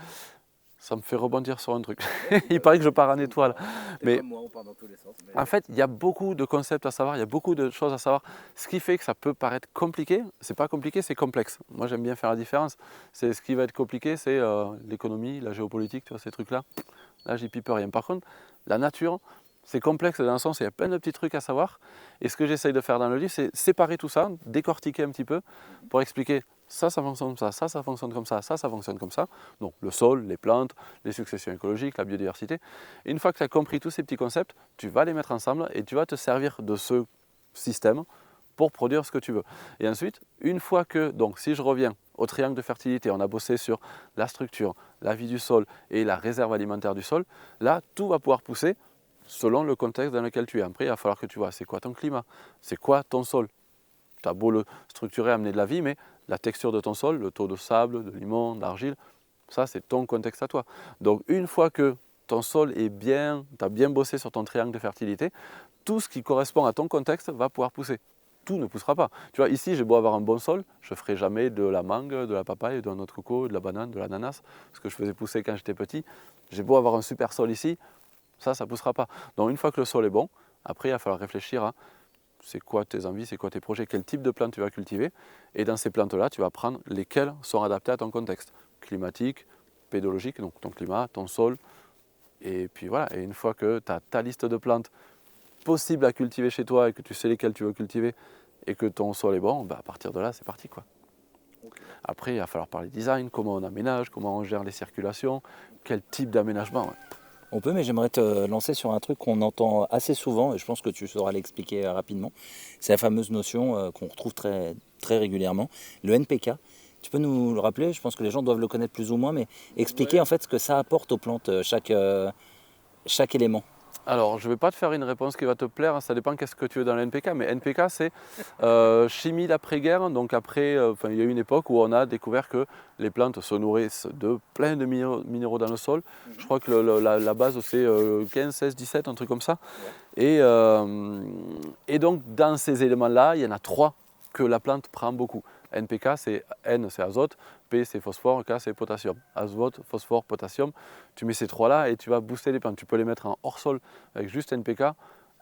Ça me fait rebondir sur un truc. Il paraît que je pars en étoile. Mais moi, on part dans tous les sens. Mais... En fait, il y a beaucoup de concepts à savoir, il y a beaucoup de choses à savoir. Ce qui fait que ça peut paraître compliqué, c'est pas compliqué, c'est complexe. Moi, j'aime bien faire la différence. Ce qui va être compliqué, c'est l'économie, la géopolitique, tu vois, ces trucs-là. Là, j'y pipe rien. Par contre, la nature, c'est complexe dans le sens où il y a plein de petits trucs à savoir. Et ce que j'essaye de faire dans le livre, c'est séparer tout ça, décortiquer un petit peu pour expliquer ça fonctionne comme ça fonctionne comme ça fonctionne comme ça. Donc le sol, les plantes, les successions écologiques, la biodiversité. Et une fois que tu as compris tous ces petits concepts, tu vas les mettre ensemble et tu vas te servir de ce système pour produire ce que tu veux. Et ensuite, une fois que, donc si je reviens au triangle de fertilité, on a bossé sur la structure, la vie du sol et la réserve alimentaire du sol, là, tout va pouvoir pousser selon le contexte dans lequel tu es. Après, il va falloir que tu vois, c'est quoi ton climat, c'est quoi ton sol. Tu as beau le structurer, amener de la vie, mais la texture de ton sol, le taux de sable, de limon, d'argile, ça c'est ton contexte à toi. Donc une fois que ton sol est bien, tu as bien bossé sur ton triangle de fertilité, tout ce qui correspond à ton contexte va pouvoir pousser. Tout ne poussera pas. Tu vois, ici j'ai beau avoir un bon sol, je ne ferai jamais de la mangue, de la papaye, de la noix de coco, de la banane, de l'ananas, ce que je faisais pousser quand j'étais petit. J'ai beau avoir un super sol ici, ça ne poussera pas. Donc une fois que le sol est bon, après il va falloir réfléchir à c'est quoi tes envies, c'est quoi tes projets, quel type de plantes tu vas cultiver. Et dans ces plantes-là, tu vas prendre lesquelles sont adaptées à ton contexte climatique, pédologique, donc ton climat, ton sol. Et puis voilà, et une fois que tu as ta liste de plantes possibles à cultiver chez toi et que tu sais lesquelles tu veux cultiver et que ton sol est bon, bah à partir de là, c'est parti, quoi. Après, il va falloir parler design, comment on aménage, comment on gère les circulations, quel type d'aménagement. Ouais. On peut, mais j'aimerais te lancer sur un truc qu'on entend assez souvent, et je pense que tu sauras l'expliquer rapidement. C'est la fameuse notion qu'on retrouve très, très régulièrement, le NPK. Tu peux nous le rappeler? Je pense que les gens doivent le connaître plus ou moins, mais expliquer en fait ce que ça apporte aux plantes, chaque élément. Alors, je ne vais pas te faire une réponse qui va te plaire, ça dépend qu'est-ce que tu veux dans le NPK, mais NPK c'est chimie d'après-guerre, donc après, il y a eu une époque où on a découvert que les plantes se nourrissent de plein de minéraux dans le sol. Je crois que la base c'est 15, 16, 17, un truc comme ça. Et donc dans ces éléments-là, il y en a 3 que la plante prend beaucoup. NPK, c'est N, c'est azote, P, c'est phosphore, K, c'est potassium. Azote, phosphore, potassium, tu mets ces 3-là et tu vas booster les plantes. Tu peux les mettre en hors-sol avec juste NPK,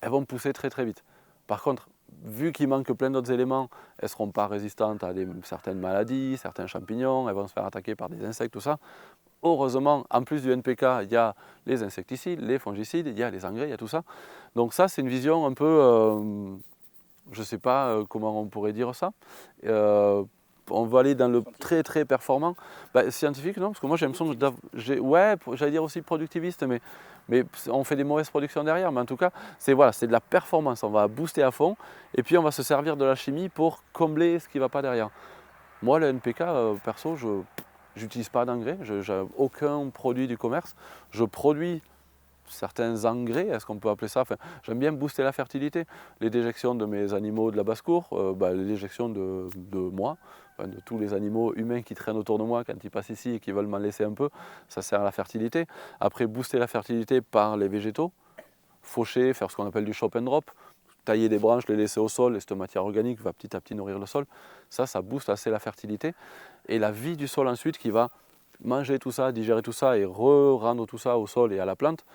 elles vont pousser très très vite. Par contre, vu qu'il manque plein d'autres éléments, elles ne seront pas résistantes à certaines maladies, certains champignons, elles vont se faire attaquer par des insectes, tout ça. Heureusement, en plus du NPK, il y a les insecticides, les fongicides, il y a les engrais, il y a tout ça. Donc ça, c'est une vision un peu... je ne sais pas comment on pourrait dire ça. On va aller dans le très très performant. Scientifique, non, parce que moi j'ai l'impression que ouais, j'allais dire aussi productiviste, mais on fait des mauvaises productions derrière. Mais en tout cas, c'est voilà, c'est de la performance. On va booster à fond et puis on va se servir de la chimie pour combler ce qui ne va pas derrière. Moi, le NPK, perso, je n'utilise pas d'engrais, je n'ai aucun produit du commerce. Je produis certains engrais, est-ce qu'on peut appeler ça, j'aime bien booster la fertilité. Les déjections de mes animaux de la basse-cour, les déjections de moi, de tous les animaux humains qui traînent autour de moi quand ils passent ici et qui veulent m'en laisser un peu, ça sert à la fertilité. Après, booster la fertilité par les végétaux, faucher, faire ce qu'on appelle du chop and drop, tailler des branches, les laisser au sol et cette matière organique va petit à petit nourrir le sol. Ça booste assez la fertilité. Et la vie du sol ensuite qui va manger tout ça, digérer tout ça et rendre tout ça au sol et à la plante,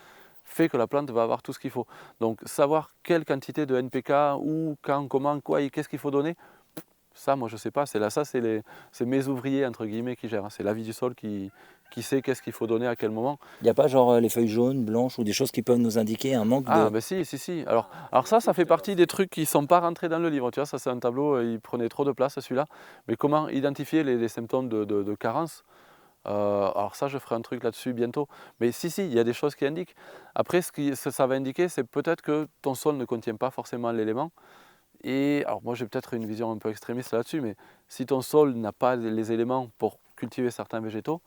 fait que la plante va avoir tout ce qu'il faut. Donc savoir quelle quantité de NPK, où, quand, comment, quoi et qu'est-ce qu'il faut donner, ça moi je ne sais pas, c'est mes ouvriers entre guillemets qui gèrent, c'est la vie du sol qui sait qu'est-ce qu'il faut donner à quel moment. Il n'y a pas genre les feuilles jaunes, blanches ou des choses qui peuvent nous indiquer un manque de... Ah ben si. Alors ça fait partie des trucs qui ne sont pas rentrés dans le livre, tu vois, ça c'est un tableau, il prenait trop de place celui-là, mais comment identifier les symptômes de carence. Alors ça, je ferai un truc là-dessus bientôt. Mais si, il y a des choses qui indiquent. Après, ce que ça va indiquer, c'est peut-être que ton sol ne contient pas forcément l'élément. Et alors moi, j'ai peut-être une vision un peu extrémiste là-dessus, mais si ton sol n'a pas les éléments pour cultiver certains végétaux,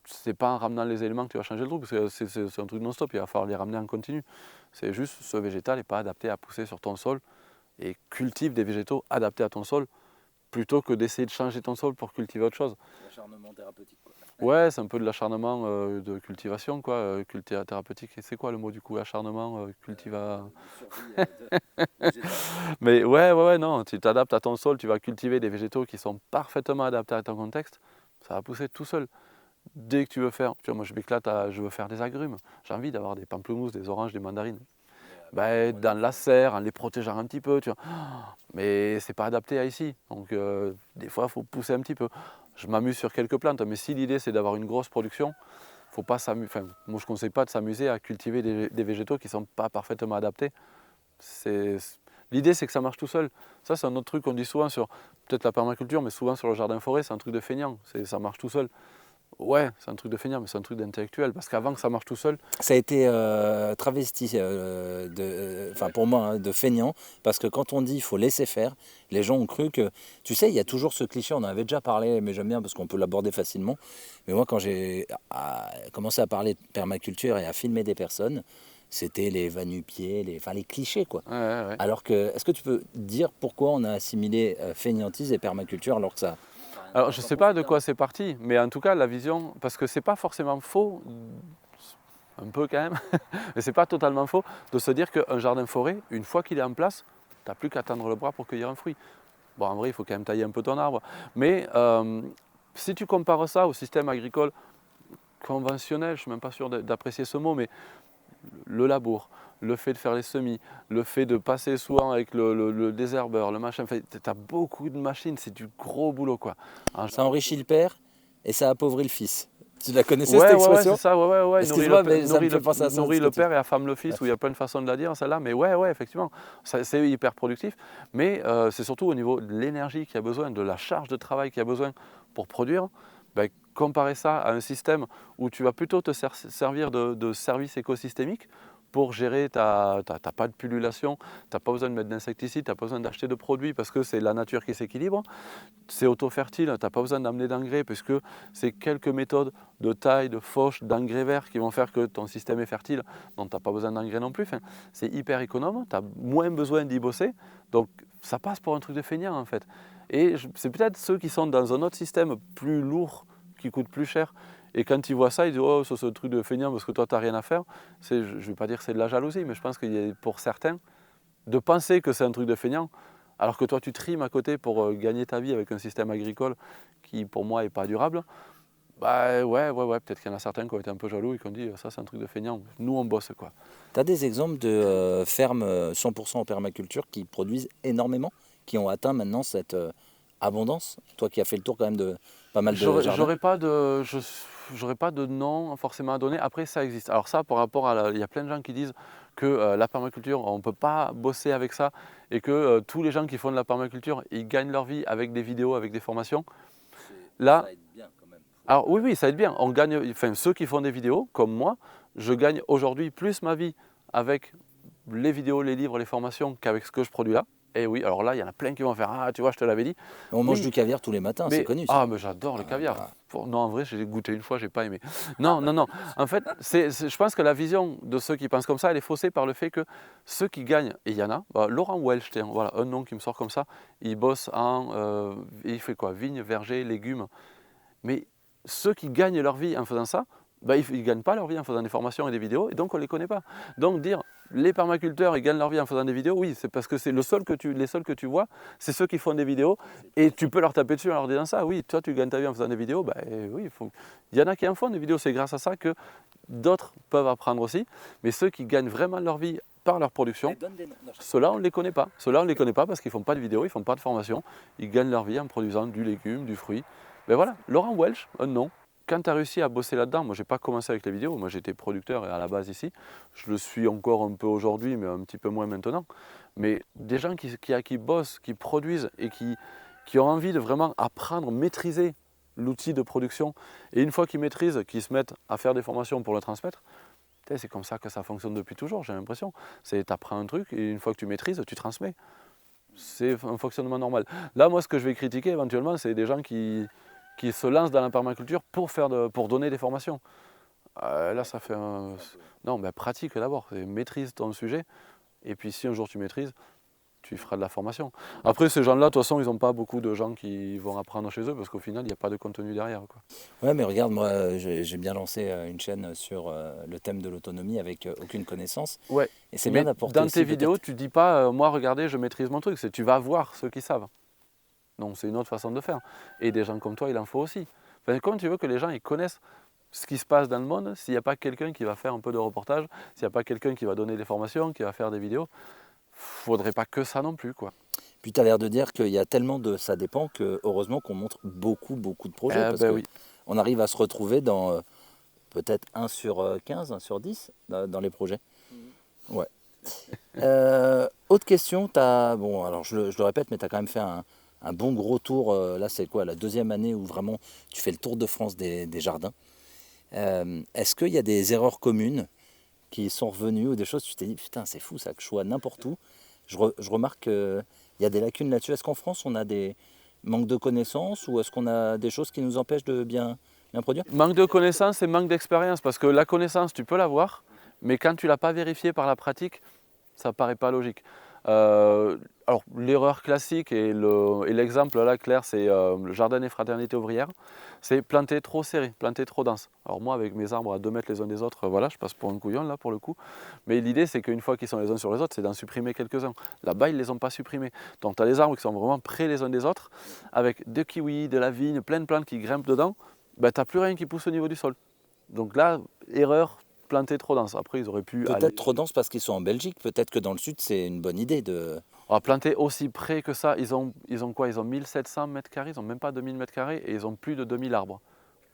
c'est pas en ramenant les éléments que tu vas changer le truc, parce que c'est un truc non-stop, il va falloir les ramener en continu. C'est juste, ce végétal n'est pas adapté à pousser sur ton sol, et cultive des végétaux adaptés à ton sol, plutôt que d'essayer de changer ton sol pour cultiver autre chose. L'acharnement thérapeutique, quoi. Ouais, c'est un peu de l'acharnement de cultivation, quoi. Thérapeutique, c'est quoi le mot du coup? Acharnement, Mais ouais, non, tu t'adaptes à ton sol, tu vas cultiver des végétaux qui sont parfaitement adaptés à ton contexte, ça va pousser tout seul. Dès que tu veux faire, tu vois, moi je m'éclate, je veux faire des agrumes, j'ai envie d'avoir des pamplemousses, des oranges, des mandarines. Dans la serre, en les protégeant un petit peu, tu vois. Mais c'est pas adapté à ici, donc des fois il faut pousser un petit peu. Je m'amuse sur quelques plantes, mais si l'idée c'est d'avoir une grosse production, faut pas moi je ne conseille pas de s'amuser à cultiver des végétaux qui ne sont pas parfaitement adaptés. L'idée, c'est que ça marche tout seul. Ça, c'est un autre truc qu'on dit souvent sur peut-être la permaculture, mais souvent sur le jardin-forêt, c'est un truc de feignant. Ça marche tout seul. Ouais, c'est un truc de feignant, mais c'est un truc d'intellectuel. Parce qu'avant que ça marche tout seul, Ça a été travesti, pour moi, hein, de feignant, parce que quand on dit il faut laisser faire, les gens ont cru que, tu sais, il y a toujours ce cliché, on en avait déjà parlé, mais j'aime bien parce qu'on peut l'aborder facilement. Mais moi, quand j'ai commencé à parler de permaculture et à filmer des personnes, c'était les va-nu-pieds, les clichés, quoi. ouais. Alors que, est-ce que tu peux dire pourquoi on a assimilé feignantise et permaculture alors que ça... Alors, je ne sais pas de quoi c'est parti, mais en tout cas, la vision, parce que ce n'est pas forcément faux, un peu quand même, mais ce n'est pas totalement faux, de se dire qu'un jardin-forêt, une fois qu'il est en place, tu n'as plus qu'à tendre le bras pour cueillir un fruit. Bon, en vrai, il faut quand même tailler un peu ton arbre, mais si tu compares ça au système agricole conventionnel, je ne suis même pas sûr d'apprécier ce mot, mais le labour, le fait de faire les semis, le fait de passer souvent avec le désherbeur, le machin, tu as beaucoup de machines, c'est du gros boulot, quoi. Ça enrichit le père et ça appauvrit le fils. Tu la connaissais Ouais, cette ouais, expression? c'est ça, ouais. Excuse-moi, mais ça me fait penser à ça. Nourrit le père et affame le fils, où il y a plein de façons de la dire, celle-là, mais ouais, effectivement, c'est hyper productif, mais c'est surtout au niveau de l'énergie qu'il y a besoin, de la charge de travail qu'il y a besoin pour produire. Ben, comparer ça à un système où tu vas plutôt te servir de services écosystémiques pour gérer t'as pas de pullulation, tu n'as pas besoin de mettre d'insecticides, tu n'as pas besoin d'acheter de produits parce que c'est la nature qui s'équilibre. C'est auto-fertile, tu n'as pas besoin d'amener d'engrais puisque c'est quelques méthodes de taille, de fauche, d'engrais verts qui vont faire que ton système est fertile, donc tu n'as pas besoin d'engrais non plus. Enfin, c'est hyper économe, tu as moins besoin d'y bosser, donc ça passe pour un truc de feignant en fait. Et c'est peut-être ceux qui sont dans un autre système plus lourd, qui coûte plus cher. Et quand ils voient ça, ils disent « Oh, c'est ce truc de feignant parce que toi, tu n'as rien à faire ». Je ne vais pas dire que c'est de la jalousie, mais je pense qu'il y a pour certains, de penser que c'est un truc de feignant, alors que toi, tu trimes à côté pour gagner ta vie avec un système agricole qui, pour moi, n'est pas durable. Bah ouais, peut-être qu'il y en a certains qui ont été un peu jaloux et qui ont dit « Ça, c'est un truc de feignant, nous, on bosse, quoi ». Tu as des exemples de fermes 100% en permaculture qui produisent énormément, qui ont atteint maintenant cette abondance? Toi qui as fait le tour quand même de pas mal de jardins. J'aurais pas de nom forcément à donner. Après, ça existe. Alors ça, par rapport à il y a plein de gens qui disent que la permaculture, on ne peut pas bosser avec ça et que tous les gens qui font de la permaculture, ils gagnent leur vie avec des vidéos, avec des formations. Là, ça aide bien quand même. alors oui, ça aide bien. On gagne, enfin, ceux qui font des vidéos, comme moi, je gagne aujourd'hui plus ma vie avec les vidéos, les livres, les formations qu'avec ce que je produis là. Et oui, alors là, il y en a plein qui vont faire « Ah, tu vois, je te l'avais dit ». On mange du caviar tous les matins, c'est connu ça. Ah, mais j'adore le caviar. Non, en vrai, j'ai goûté une fois, j'ai pas aimé. Non. En fait, je pense que la vision de ceux qui pensent comme ça, elle est faussée par le fait que ceux qui gagnent, et il y en a, Laurent Welch, voilà, un nom qui me sort comme ça, il bosse il fait quoi? Vignes, vergers, légumes. Mais ceux qui gagnent leur vie en faisant ça, ils ne gagnent pas leur vie en faisant des formations et des vidéos, et donc on ne les connaît pas. Donc dire les permaculteurs ils gagnent leur vie en faisant des vidéos, oui, c'est parce que c'est les seuls que tu vois, c'est ceux qui font des vidéos, et tu peux leur taper dessus en leur disant ça, oui, toi tu gagnes ta vie en faisant des vidéos, oui, il y en a qui en font des vidéos, c'est grâce à ça que d'autres peuvent apprendre aussi, mais ceux qui gagnent vraiment leur vie par leur production, ceux-là on ne les connaît pas. Ceux-là on ne les connaît pas parce qu'ils ne font pas de vidéos, ils ne font pas de formation, ils gagnent leur vie en produisant du légume, du fruit. Ben voilà, Laurent Welch, un nom. Quand tu as réussi à bosser là-dedans, moi j'ai pas commencé avec les vidéos, moi j'étais producteur à la base ici, je le suis encore un peu aujourd'hui mais un petit peu moins maintenant, mais des gens qui bossent, qui produisent et qui ont envie de vraiment apprendre, maîtriser l'outil de production et une fois qu'ils maîtrisent, qu'ils se mettent à faire des formations pour le transmettre, c'est comme ça que ça fonctionne depuis toujours, j'ai l'impression. Tu apprends un truc et une fois que tu maîtrises, tu transmets. C'est un fonctionnement normal. Là moi ce que je vais critiquer éventuellement c'est des gens qui se lancent dans la permaculture pour donner des formations. Là, ça fait un... Non, mais pratique d'abord, maîtrise ton sujet, et puis si un jour tu maîtrises, tu feras de la formation. Après, ces gens-là, de toute façon, ils n'ont pas beaucoup de gens qui vont apprendre chez eux, parce qu'au final, il n'y a pas de contenu derrière, quoi. Ouais, mais regarde, moi, j'ai bien lancé une chaîne sur le thème de l'autonomie avec aucune connaissance. Ouais. Et c'est bien d'apporter dans aussi tes vidéos, tu ne dis pas, moi, regardez, je maîtrise mon truc, tu vas voir ceux qui savent. Donc c'est une autre façon de faire. Et des gens comme toi, il en faut aussi. Enfin, comme tu veux que les gens ils connaissent ce qui se passe dans le monde, s'il n'y a pas quelqu'un qui va faire un peu de reportage, s'il n'y a pas quelqu'un qui va donner des formations, qui va faire des vidéos, faudrait pas que ça non plus, quoi. Puis tu as l'air de dire qu'il y a tellement de ça dépend que heureusement qu'on montre beaucoup de projets. Parce que oui. on arrive à se retrouver dans peut-être 1 sur 15, 1 sur 10 dans les projets. Ouais. Autre question, bon, alors je le répète, mais tu as quand même fait un bon gros tour. Là, c'est quoi, la deuxième année où vraiment tu fais le tour de France des jardins. Est-ce qu'il y a des erreurs communes qui sont revenues ou des choses, tu t'es dit, putain, c'est fou ça, que je sois n'importe où. Je remarque qu'il y a des lacunes là-dessus. Est-ce qu'en France, on a des manques de connaissances ou est-ce qu'on a des choses qui nous empêchent de bien produire? Manque de connaissances et manque d'expérience, parce que la connaissance, tu peux l'avoir, mais quand tu ne l'as pas vérifiée par la pratique, ça ne paraît pas logique. Alors l'erreur classique et l'exemple là clair, c'est le jardin des fraternités ouvrières, c'est planter trop serré, planter trop dense. Alors moi avec mes arbres à 2 mètres les uns des autres, voilà, je passe pour un couillon là pour le coup, mais l'idée c'est qu'une fois qu'ils sont les uns sur les autres, c'est d'en supprimer quelques-uns. Là-bas ils ne les ont pas supprimés, donc tu as les arbres qui sont vraiment près les uns des autres, avec des kiwis, de la vigne, plein de plantes qui grimpent dedans, ben, tu n'as plus rien qui pousse au niveau du sol. Donc là, erreur, planter trop dense. Après, ils auraient pu Peut-être trop dense parce qu'ils sont en Belgique. Peut-être que dans le sud, c'est une bonne idée de... On va planter aussi près que ça. Ils ont quoi? Ils ont 1700 mètres carrés, ils n'ont même pas 2000 mètres carrés et ils ont plus de 2000 arbres.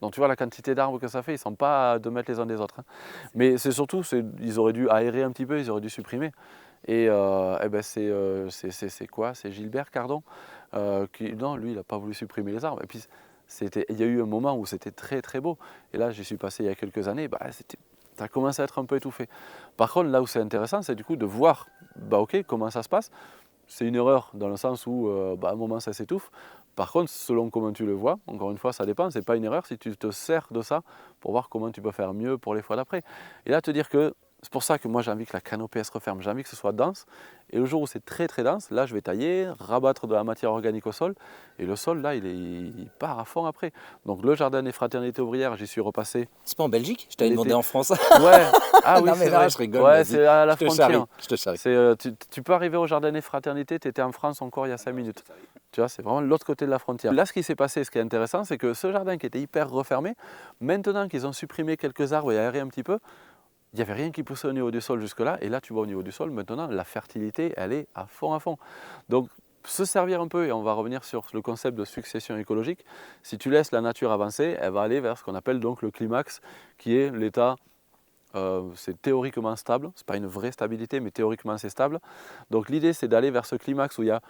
Donc tu vois la quantité d'arbres que ça fait, ils ne sont pas à 2 mètres les uns des autres. Hein. Mais c'est surtout, ils auraient dû aérer un petit peu, ils auraient dû supprimer. Et, ben c'est quoi? C'est Gilbert Cardon qui, non, lui, il n'a pas voulu supprimer les arbres. Et puis, il y a eu un moment où c'était très très beau. Et là, j'y suis passé il y a quelques années, bah, ça a commencé à être un peu étouffé. Par contre, là où c'est intéressant, c'est du coup de voir, bah, ok, comment ça se passe. C'est une erreur dans le sens où à un moment ça s'étouffe. Par contre, selon comment tu le vois, encore une fois, ça dépend. C'est pas une erreur si tu te sers de ça pour voir comment tu peux faire mieux pour les fois d'après. Et là, te dire que c'est pour ça que moi j'ai envie que la canopée se referme, j'ai envie que ce soit dense. Et le jour où c'est très très dense, là je vais tailler, rabattre de la matière organique au sol. Et le sol là, il part à fond après. Donc le jardin des fraternités ouvrières, j'y suis repassé. C'est pas en Belgique? Je t'avais demandé en France. Ouais, ah oui, Non, mais c'est là, vrai. je rigole. Ouais, Vas-y. c'est à la Je te charrie. frontière. Je te charrie. Tu peux arriver au jardin des fraternités, tu étais en France encore il y a 5 minutes. Tu vois, c'est vraiment l'autre côté de la frontière. Là, ce qui s'est passé, ce qui est intéressant, c'est que ce jardin qui était hyper refermé, maintenant qu'ils ont supprimé quelques arbres et aéré un petit peu, il n'y avait rien qui poussait au niveau du sol jusque-là. Et là, tu vois au niveau du sol, maintenant, la fertilité, elle est à fond à fond. Donc, se servir un peu, et on va revenir sur le concept de succession écologique, si tu laisses la nature avancer, elle va aller vers ce qu'on appelle donc le climax, qui est l'état, c'est théoriquement stable, ce n'est pas une vraie stabilité, mais théoriquement c'est stable. Donc l'idée c'est d'aller vers ce climax où il y a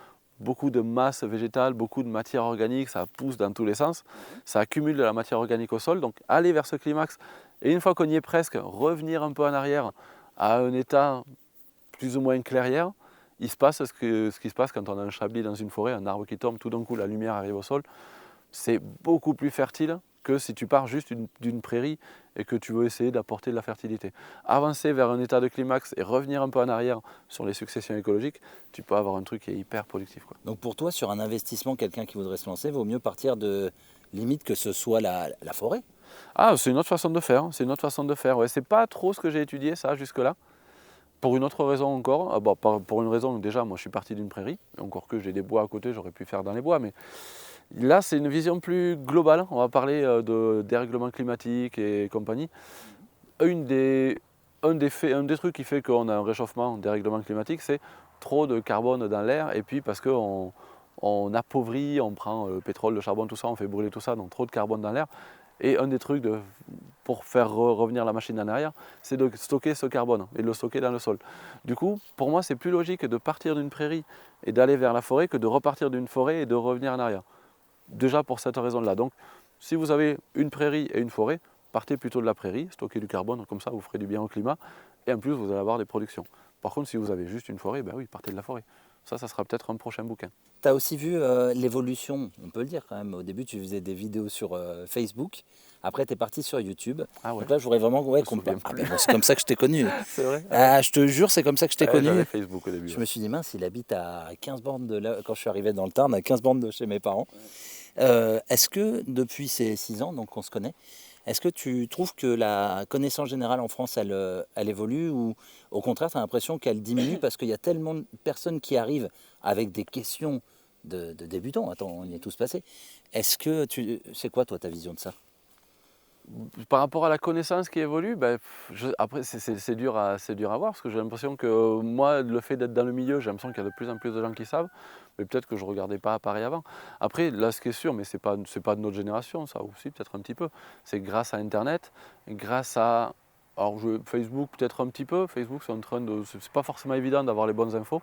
beaucoup de masse végétale, beaucoup de matière organique, ça pousse dans tous les sens, ça accumule de la matière organique au sol, donc aller vers ce climax, et une fois qu'on y est presque, revenir un peu en arrière à un état plus ou moins clairière, il se passe ce qui se passe quand on a un chablis dans une forêt, un arbre qui tombe, tout d'un coup la lumière arrive au sol, c'est beaucoup plus fertile que si tu pars juste d'une prairie et que tu veux essayer d'apporter de la fertilité. Avancer vers un état de climax et revenir un peu en arrière sur les successions écologiques, tu peux avoir un truc qui est hyper productif, quoi. Donc pour toi, sur un investissement, quelqu'un qui voudrait se lancer, vaut mieux partir de limite que ce soit la forêt. Ah, c'est une autre façon de faire, c'est une autre façon de faire. Ouais, c'est pas trop ce que j'ai étudié ça jusque-là. Pour une autre raison encore, pour une raison déjà, moi je suis parti d'une prairie, encore que j'ai des bois à côté, j'aurais pu faire dans les bois, mais là c'est une vision plus globale. On va parler de dérèglement climatique et compagnie. Un des trucs qui fait qu'on a un réchauffement, un dérèglement climatique, c'est trop de carbone dans l'air, et puis parce qu'on appauvrit, on prend le pétrole, le charbon, tout ça, on fait brûler tout ça, donc trop de carbone dans l'air. Et un des trucs pour faire revenir la machine en arrière, c'est de stocker ce carbone et de le stocker dans le sol. Du coup, pour moi, c'est plus logique de partir d'une prairie et d'aller vers la forêt que de repartir d'une forêt et de revenir en arrière. Déjà pour cette raison-là. Donc, si vous avez une prairie et une forêt, partez plutôt de la prairie, stockez du carbone, comme ça vous ferez du bien au climat, et en plus vous allez avoir des productions. Par contre, si vous avez juste une forêt, ben oui, partez de la forêt. Ça sera peut-être un prochain bouquin. Tu as aussi vu l'évolution, on peut le dire quand même. Au début, tu faisais des vidéos sur Facebook. Après, tu es parti sur YouTube. Ah ouais. Donc là, je voudrais vraiment qu'on parle. Ah ben, bon, c'est comme ça que je t'ai connu. C'est vrai. Ah, je te jure, c'est comme ça que je t'ai connu. J'avais Facebook au début. Je me suis dit, mince, il habite à 15 bornes de là. Quand je suis arrivé dans le Tarn, à 15 bornes de chez mes parents. Est-ce que depuis ces 6 ans, donc on se connaît, est-ce que tu trouves que la connaissance générale en France, elle évolue, ou au contraire, tu as l'impression qu'elle diminue parce qu'il y a tellement de personnes qui arrivent avec des questions de débutants? Attends, on y est tous passés. C'est quoi toi ta vision de ça? Par rapport à la connaissance qui évolue, après c'est dur à voir, parce que j'ai l'impression que moi, le fait d'être dans le milieu, j'ai l'impression qu'il y a de plus en plus de gens qui savent, mais peut-être que je ne regardais pas pareil avant. Après, là ce qui est sûr, mais c'est pas de notre génération, ça aussi peut-être un petit peu, c'est grâce à Internet, grâce à Alors Facebook peut-être un petit peu, Facebook c'est pas forcément évident d'avoir les bonnes infos,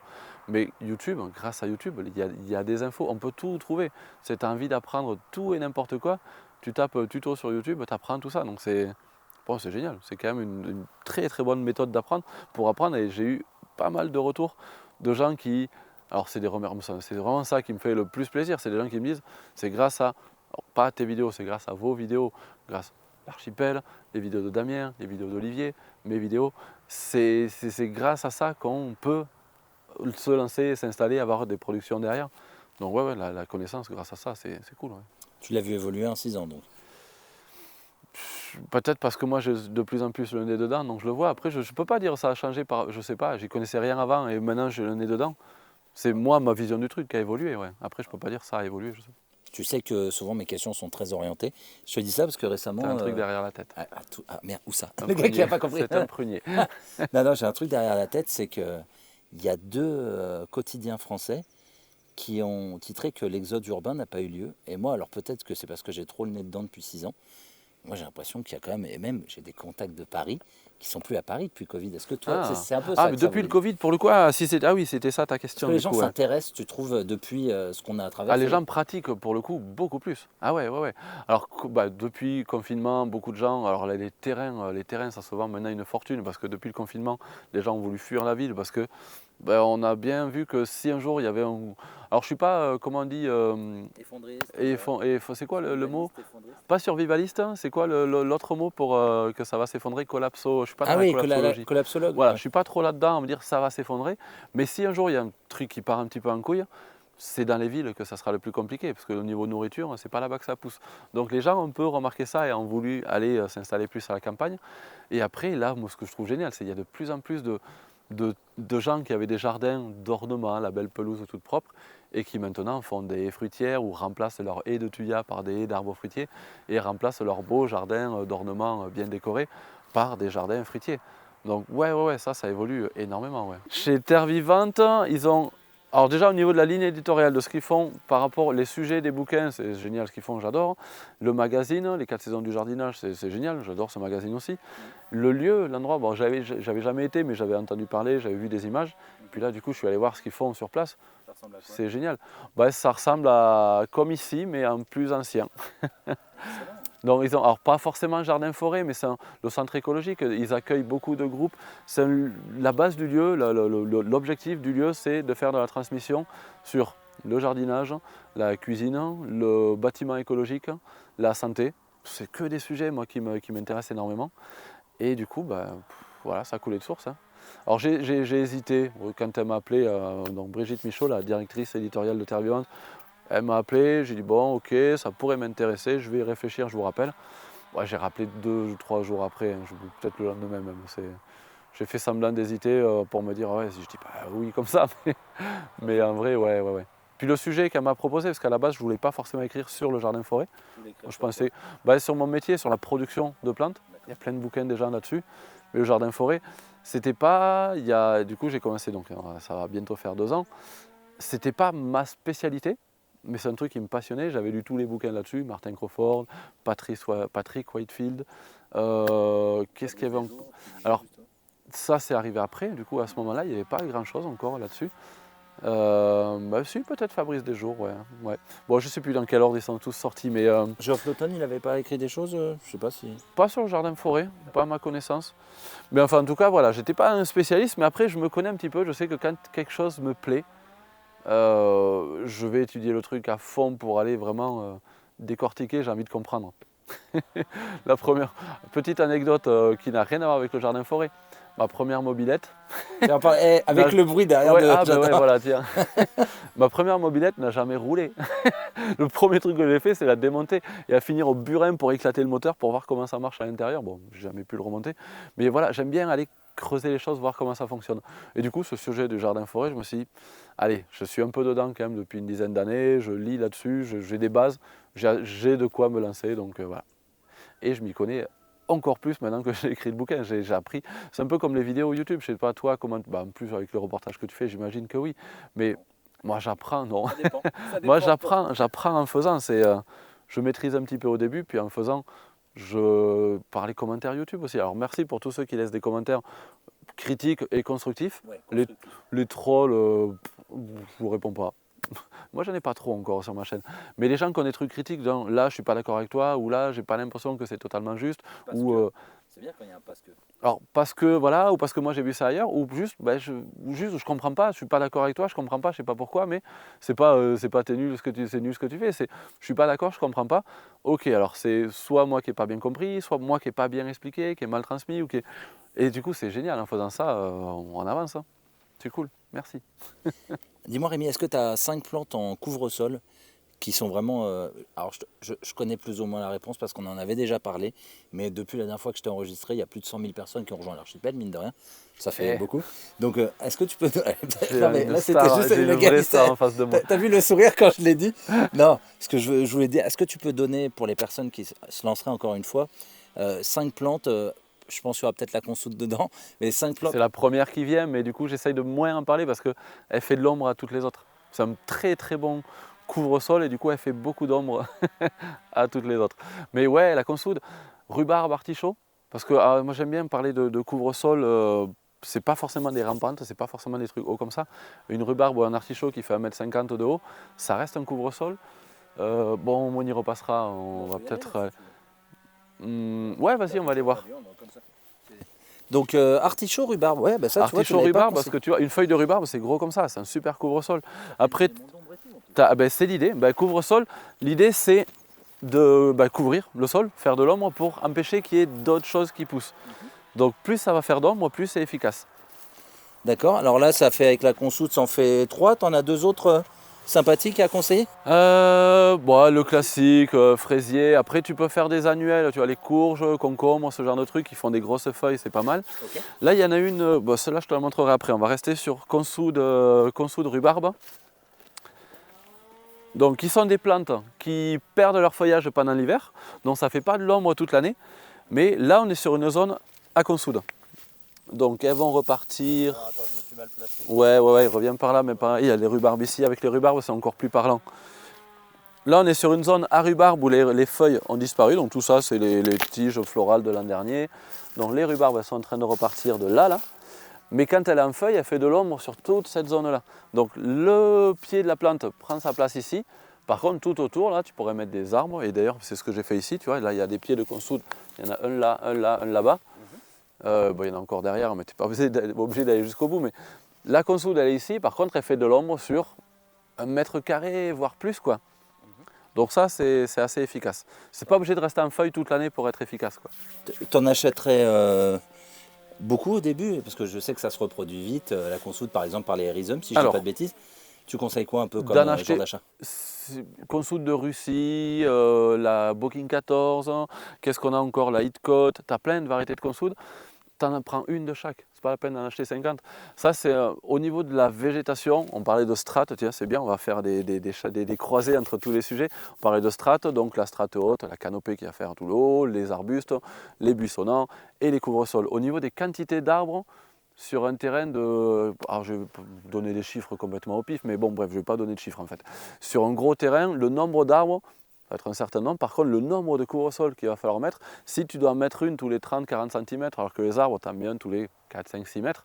mais YouTube, grâce à YouTube, il y a des infos, on peut tout trouver. Si tu as envie d'apprendre tout et n'importe quoi, tu tapes tuto sur YouTube, tu apprends tout ça, donc c'est génial, c'est quand même une très très bonne méthode pour apprendre et j'ai eu pas mal de retours de gens qui, alors c'est vraiment ça qui me fait le plus plaisir, c'est des gens qui me disent, c'est grâce à, alors pas à tes vidéos, c'est grâce à vos vidéos, grâce l'archipel, les vidéos de Damien, les vidéos d'Olivier, mes vidéos, c'est grâce à ça qu'on peut se lancer, s'installer, avoir des productions derrière. Donc ouais, la connaissance grâce à ça, c'est cool. Ouais. Tu l'as vu évoluer en 6 ans donc. Peut-être parce que moi j'ai de plus en plus le nez dedans, donc je le vois. Après je ne peux pas dire ça a changé, je sais pas, j'y connaissais rien avant et maintenant j'ai le nez dedans. C'est moi ma vision du truc qui a évolué. Ouais. Après je peux pas dire ça a évolué. Je sais. Tu sais que souvent mes questions sont très orientées. Je te dis ça parce que récemment... T'as un truc derrière la tête. Merde, où ça? Un Le gars qui n'a pas compris. C'est un prunier. Non, j'ai un truc derrière la tête, c'est qu'il y a 2 quotidiens français qui ont titré que l'exode urbain n'a pas eu lieu. Et moi, alors peut-être que c'est parce que j'ai trop le nez dedans depuis 6 ans. Moi, j'ai l'impression qu'il y a quand même, et même j'ai des contacts de Paris qui sont plus à Paris depuis Covid. Est-ce que toi, c'est un peu ça? Mais depuis le Covid, pour le coup, oui, c'était ça ta question. Est-ce que les gens s'intéressent, tu trouves, depuis ce qu'on a traversé? Les gens pratiquent pour le coup beaucoup plus. Ah ouais. Alors depuis le confinement, beaucoup de gens, alors là, les terrains, ça se vend maintenant une fortune parce que depuis le confinement, les gens ont voulu fuir la ville parce que on a bien vu que si un jour il y avait un... Alors je suis pas, comment on dit... c'est quoi le mot? Pas survivaliste, hein, c'est quoi l'autre mot pour que ça va s'effondrer? Collapso, je suis pas dans la collapsologie. Collapsologue. Voilà, je suis pas trop là-dedans à me dire ça va s'effondrer, mais si un jour il y a un truc qui part un petit peu en couille, c'est dans les villes que ça sera le plus compliqué, parce qu'au niveau nourriture, c'est pas là-bas que ça pousse. Donc les gens ont un peu remarqué ça et ont voulu aller s'installer plus à la campagne. Et après, là, moi, ce que je trouve génial, c'est qu'il y a de plus en plus de gens qui avaient des jardins d'ornement, la belle pelouse toute propre, et qui maintenant font des haies fruitières ou remplacent leurs haies de thuya par des haies d'arbres fruitiers et remplacent leurs beaux jardins d'ornement bien décorés par des jardins fruitiers. Donc ouais, ça évolue énormément. Ouais. Chez Terre Vivante, ils ont... Alors déjà au niveau de la ligne éditoriale de ce qu'ils font par rapport aux sujets des bouquins, c'est génial ce qu'ils font, j'adore. Le magazine, les 4 saisons du jardinage, c'est génial, j'adore ce magazine aussi. Le lieu, l'endroit, bon, j'avais jamais été mais j'avais entendu parler, j'avais vu des images. Puis là du coup je suis allé voir ce qu'ils font sur place. C'est génial. Ça ressemble à comme ici mais en plus ancien. Donc ils ont, alors pas forcément jardin-forêt, mais c'est le centre écologique, ils accueillent beaucoup de groupes. La base du lieu, l'objectif du lieu, c'est de faire de la transmission sur le jardinage, la cuisine, le bâtiment écologique, la santé. C'est que des sujets moi, qui m'intéressent énormément. Et du coup, voilà, ça a coulé de source. Hein. Alors j'ai hésité, quand elle m'a appelé, donc Brigitte Michaud, la directrice éditoriale de Terre Vivante, elle m'a appelé, j'ai dit bon ok, ça pourrait m'intéresser, je vais y réfléchir, je vous rappelle. Ouais, j'ai rappelé 2 ou 3 jours après, hein, peut-être le lendemain même. J'ai fait semblant d'hésiter pour me dire ouais, si je dis oui comme ça, mais en vrai ouais. Puis le sujet qu'elle m'a proposé, parce qu'à la base je ne voulais pas forcément écrire sur le jardin forêt, je pensais sur mon métier, sur la production de plantes, il y a plein de bouquins déjà là-dessus, mais le jardin forêt, c'était pas, du coup j'ai commencé donc, ça va bientôt faire 2 ans, c'était pas ma spécialité. Mais c'est un truc qui me passionnait, j'avais lu tous les bouquins là-dessus, Martin Crawford, Patrick Whitefield, qu'est-ce qu'il y avait encore? Alors ça c'est arrivé après, du coup à ce moment-là il n'y avait pas grand-chose encore là-dessus. Si peut-être Fabrice Desjours, ouais. Bon je ne sais plus dans quel ordre ils sont tous sortis, mais... Geoff Lawton, il n'avait pas écrit des choses, je sais pas si... Pas sur le jardin-forêt, pas à ma connaissance. Mais enfin en tout cas voilà, j'étais pas un spécialiste, mais après je me connais un petit peu, je sais que quand quelque chose me plaît, je vais étudier le truc à fond pour aller vraiment décortiquer, j'ai envie de comprendre. La première petite anecdote qui n'a rien à voir avec le jardin-forêt, ma première mobilette. Avec le bruit derrière voilà, tiens. Ma première mobilette n'a jamais roulé. Le premier truc que j'ai fait, c'est la démonter et à finir au burin pour éclater le moteur pour voir comment ça marche à l'intérieur. Bon, j'ai jamais pu le remonter, mais voilà, j'aime bien aller creuser les choses, voir comment ça fonctionne. Et du coup, ce sujet du jardin-forêt, je me suis dit, allez, je suis un peu dedans quand même depuis une dizaine d'années, je lis là-dessus, j'ai des bases, j'ai de quoi me lancer, donc voilà. Et je m'y connais encore plus maintenant que j'ai écrit le bouquin, j'ai appris. C'est un peu comme les vidéos YouTube, je sais pas toi comment, en plus avec le reportage que tu fais, j'imagine que oui, mais moi j'apprends, non. Ça dépend. Moi j'apprends en faisant, je maîtrise un petit peu au début, puis en faisant, par les commentaires YouTube aussi. Alors merci pour tous ceux qui laissent des commentaires critiques et constructifs. Ouais, Les trolls, je vous réponds pas. Moi, j'en ai pas trop encore sur ma chaîne. Mais les gens qui ont des trucs critiques, genre là, je suis pas d'accord avec toi, ou là, j'ai pas l'impression que c'est totalement juste, c'est bien quand il y a un parce que. alors parce que voilà, ou parce que moi j'ai vu ça ailleurs, ou juste, je comprends pas, je suis pas d'accord avec toi, je comprends pas, je sais pas pourquoi, mais c'est pas t'es nul c'est nul ce que tu fais, c'est je suis pas d'accord, je comprends pas. Ok, alors c'est soit moi qui ai pas bien compris, soit moi qui ai pas bien expliqué, qui ai mal transmis, et du coup c'est génial en faisant ça, on avance, hein. C'est cool, merci. Dis-moi Rémi, est-ce que tu as 5 plantes en couvre-sol qui sont vraiment... alors je connais plus ou moins la réponse parce qu'on en avait déjà parlé, mais depuis la dernière fois que je t'ai enregistré, il y a plus de 100 000 personnes qui ont rejoint l'archipel, mine de rien. Ça fait beaucoup. Donc est-ce que tu peux... Non, mais là c'était juste le gars en face de moi. T'as vu le sourire quand je l'ai dit? Non, ce que je voulais dire, est-ce que tu peux donner pour les personnes qui se lanceraient encore une fois 5 plantes, je pense qu'il y aura peut-être la consoude dedans, mais 5 plantes... C'est la première qui vient, mais du coup j'essaye de moins en parler parce qu'elle fait de l'ombre à toutes les autres. C'est un très très bon couvre-sol et du coup elle fait beaucoup d'ombre à toutes les autres. Mais ouais, la consoude, rhubarbe, artichaut, parce que moi j'aime bien parler de couvre-sol, c'est pas forcément des rampantes, c'est pas forcément des trucs hauts comme ça. Une rhubarbe ou un artichaut qui fait 1,50 m de haut, ça reste un couvre-sol. Bon, on y repassera, on va peut-être... ouais, vas-y, on va aller voir. Donc artichaut, rhubarbe, ouais, bah ça tu vois, Artichaut, rhubarbe, parce que tu vois, une feuille de rhubarbe c'est gros comme ça, c'est un super couvre-sol. Après, c'est l'idée, couvre-sol, l'idée c'est de couvrir le sol, faire de l'ombre pour empêcher qu'il y ait d'autres choses qui poussent. Donc plus ça va faire d'ombre, plus c'est efficace. D'accord, alors là ça fait avec la consoude, ça en fait 3, t'en as 2 autres sympathiques à conseiller? Le classique, fraisier, après tu peux faire des annuels, tu vois les courges, concombres, ce genre de trucs, qui font des grosses feuilles, c'est pas mal. Okay. Là il y en a une, celle-là je te la montrerai après, on va rester sur consoude rhubarbe. Donc qui sont des plantes qui perdent leur feuillage pendant l'hiver, donc ça ne fait pas de l'ombre toute l'année, mais là on est sur une zone à consoude. Donc elles vont repartir... Ah, attends, je me suis mal placé. Ouais, reviens par là, mais pareil, il y a les rhubarbes ici, avec les rhubarbes c'est encore plus parlant. Là on est sur une zone à rhubarbe où les feuilles ont disparu, donc tout ça c'est les tiges florales de l'an dernier. Donc les rhubarbes elles sont en train de repartir de là. Mais quand elle est en feuille, elle fait de l'ombre sur toute cette zone-là. Donc le pied de la plante prend sa place ici. Par contre, tout autour, là, tu pourrais mettre des arbres. Et d'ailleurs, c'est ce que j'ai fait ici. Tu vois, là, il y a des pieds de consoude. Il y en a un là, un là, un là-bas. Il y en a encore derrière, mais tu n'es pas obligé d'aller jusqu'au bout. Mais la consoude, elle est ici. Par contre, elle fait de l'ombre sur 1 mètre carré, voire plus, quoi. Donc ça, c'est assez efficace. C'est pas obligé de rester en feuille toute l'année pour être efficace, quoi. Tu en achèterais beaucoup au début, parce que je sais que ça se reproduit vite, la consoude par exemple par les rhizomes, si je ne dis pas de bêtises. Tu conseilles quoi un peu comme genre d'achat? Consoude de Russie, la Booking 14, qu'est-ce qu'on a encore, la Hitcoat, tu as plein de variétés de consoude. Tu en prends une de chaque, c'est pas la peine d'en acheter 50. Ça c'est au niveau de la végétation, on parlait de strates, tiens c'est bien, on va faire des croisés entre tous les sujets. On parlait de strates, donc la strate haute, la canopée qui va faire tout le haut, les arbustes, les buissonnants et les couvre-sols. Au niveau des quantités d'arbres, sur un terrain de... Alors je vais donner des chiffres complètement au pif, mais bon bref, je ne vais pas donner de chiffres en fait. Sur un gros terrain, le nombre d'arbres va être un certain nombre. Par contre, le nombre de couvre-sols qu'il va falloir mettre, si tu dois en mettre une tous les 30-40 cm, alors que les arbres, tu en mets un tous les 4-5-6 mètres,